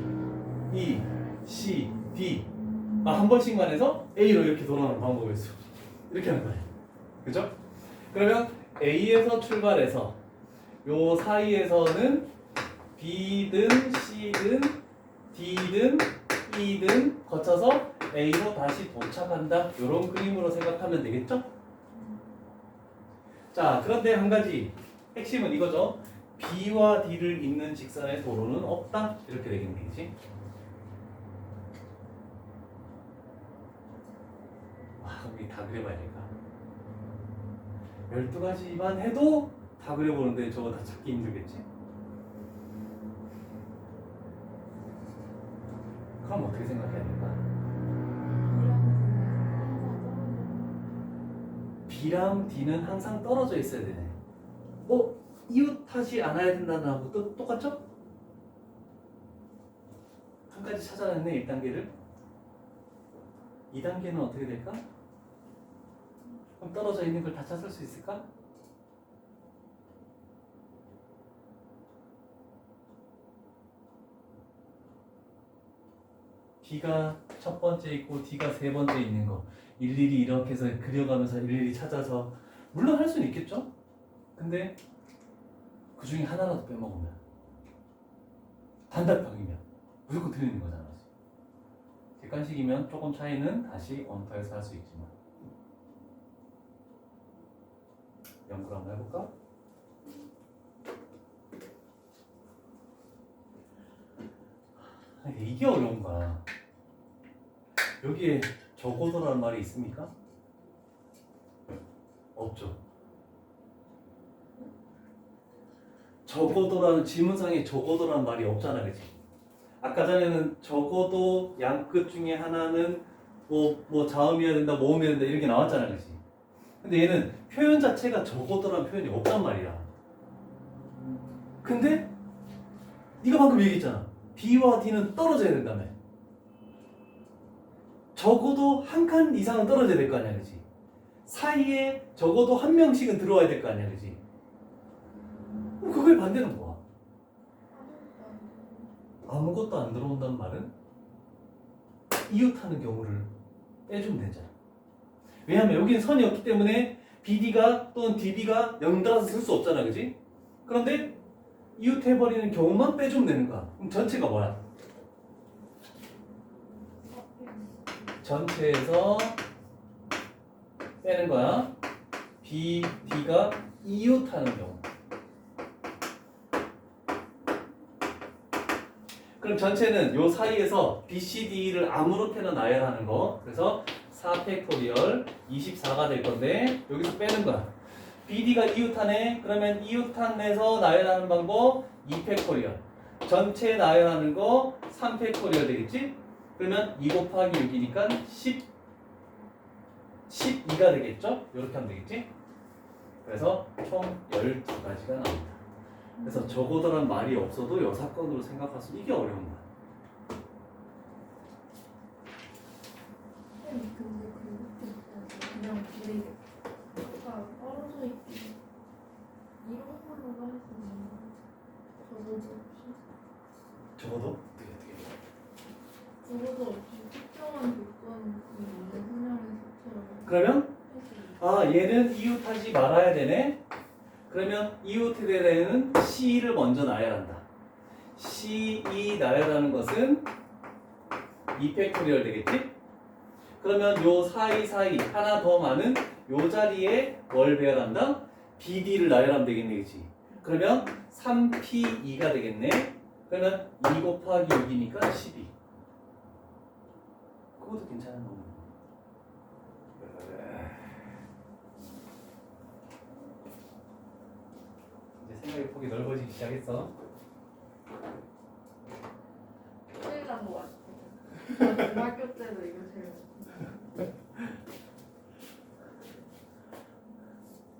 E, C, D 한 번씩만 해서 A로 이렇게 돌아오는 방법의 수 이렇게 하는 거예요. 그죠? 그러면 A에서 출발해서 요 사이에서는 B든 C든 D든 B든 거쳐서 A로 다시 도착한다. 이런 그림으로 생각하면 되겠죠? 자, 그런데 한 가지 핵심은 이거죠. B와 D를 잇는 직선의 도로는 없다. 이렇게 되겠네, 그지? 와, 그럼 이다 그려봐야 될까? 12가지만 해도 다 그려보는데 저거 다 찾기 힘들겠지? 그럼 어떻게 생각해야 될까? B랑 D는 항상 떨어져 있어야 되네. 이웃하지 않아야 된다는 하고 또 똑같죠? 한 가지 찾아냈네, 1단계를. 2단계는 어떻게 될까? 그럼 떨어져 있는 걸 다 찾을 수 있을까? D가 첫 번째 있고 D가 세 번째 있는 거 일일이 이렇게 해서 그려가면서 일일이 찾아서 물론 할 수는 있겠죠? 근데 그 중에 하나라도 빼먹으면 단답형이면 무조건 틀리는 거잖아. 객관식이면 조금 차이는 다시 언터에서 할 수 있지만 연구를 한번 해볼까? 이게 어려운 거야. 여기에 적어도라는 말이 있습니까? 없죠. 적어도라는 지문상에 적어도라는 말이 없잖아, 그치? 아까 전에는 적어도 양끝 중에 하나는 뭐 자음이어야 된다, 모음이어야 된다 이렇게 나왔잖아, 그치? 근데 얘는 표현 자체가 적어도라는 표현이 없단 말이야. 근데 네가 방금 얘기했잖아. B와 D는 떨어져야 된다며. 적어도 한 칸 이상은 떨어져야 될 거 아니야, 그치? 사이에 적어도 한 명씩은 들어와야 될 거 아니야, 그치? 그럼 그거의 반대는 뭐야? 아무것도 안 들어온다는 말은 이웃하는 경우를 빼주면 되잖아. 왜냐하면 여기는 선이 없기 때문에 BD가 또는 DB가 연달아서 쓸 수 없잖아, 그치? 그런데 이웃해버리는 경우만 빼주면 되는 거야. 그럼 전체가 뭐야? 전체에서 빼는 거야. B, D가 이웃하는 경우. 그럼 전체는 요 사이에서 B, C, D를 아무렇게나 나열하는 거. 그래서 4팩토리얼 24가 될 건데 여기서 빼는 거야. BD가 이웃하네. 그러면 이웃한에서 나열하는 방법 2팩토리얼. 전체 나열하는 거 3팩토리얼 되겠지? 그러면 2 곱하기 6이니까 12가 되겠죠? 이렇게 하면 되겠지? 그래서 총 12가지가 나옵니다. 그래서 적어도란 말이 없어도 여사건으로 생각할 수 이게 어려운 거야. 근데 그냥 비례가 떨어져 있기 이런 걸로도 할 수 있는 거 적어도 없이 적어도? 적어도 없이 특정한 조건이 있는 분야를 자체로 그러면 얘는 이웃하지 말아야 되네. 그러면 이웃에 대해서는 C를 먼저 나열한다. C2 나열하는 것은 2팩토리얼 되겠지? 그러면 요 사이 하나 더 많은 요 자리에 뭘 배열한다? BD를 나열하면 되겠네, 그치? 그러면 3P2가 되겠네. 그러면 2 곱하기 6이니까 12. 그것도 괜찮은 거고. 이제 생각의 폭이 넓어지기 시작했어. 큰일 난거 같아. 중학교 때도 이거 제일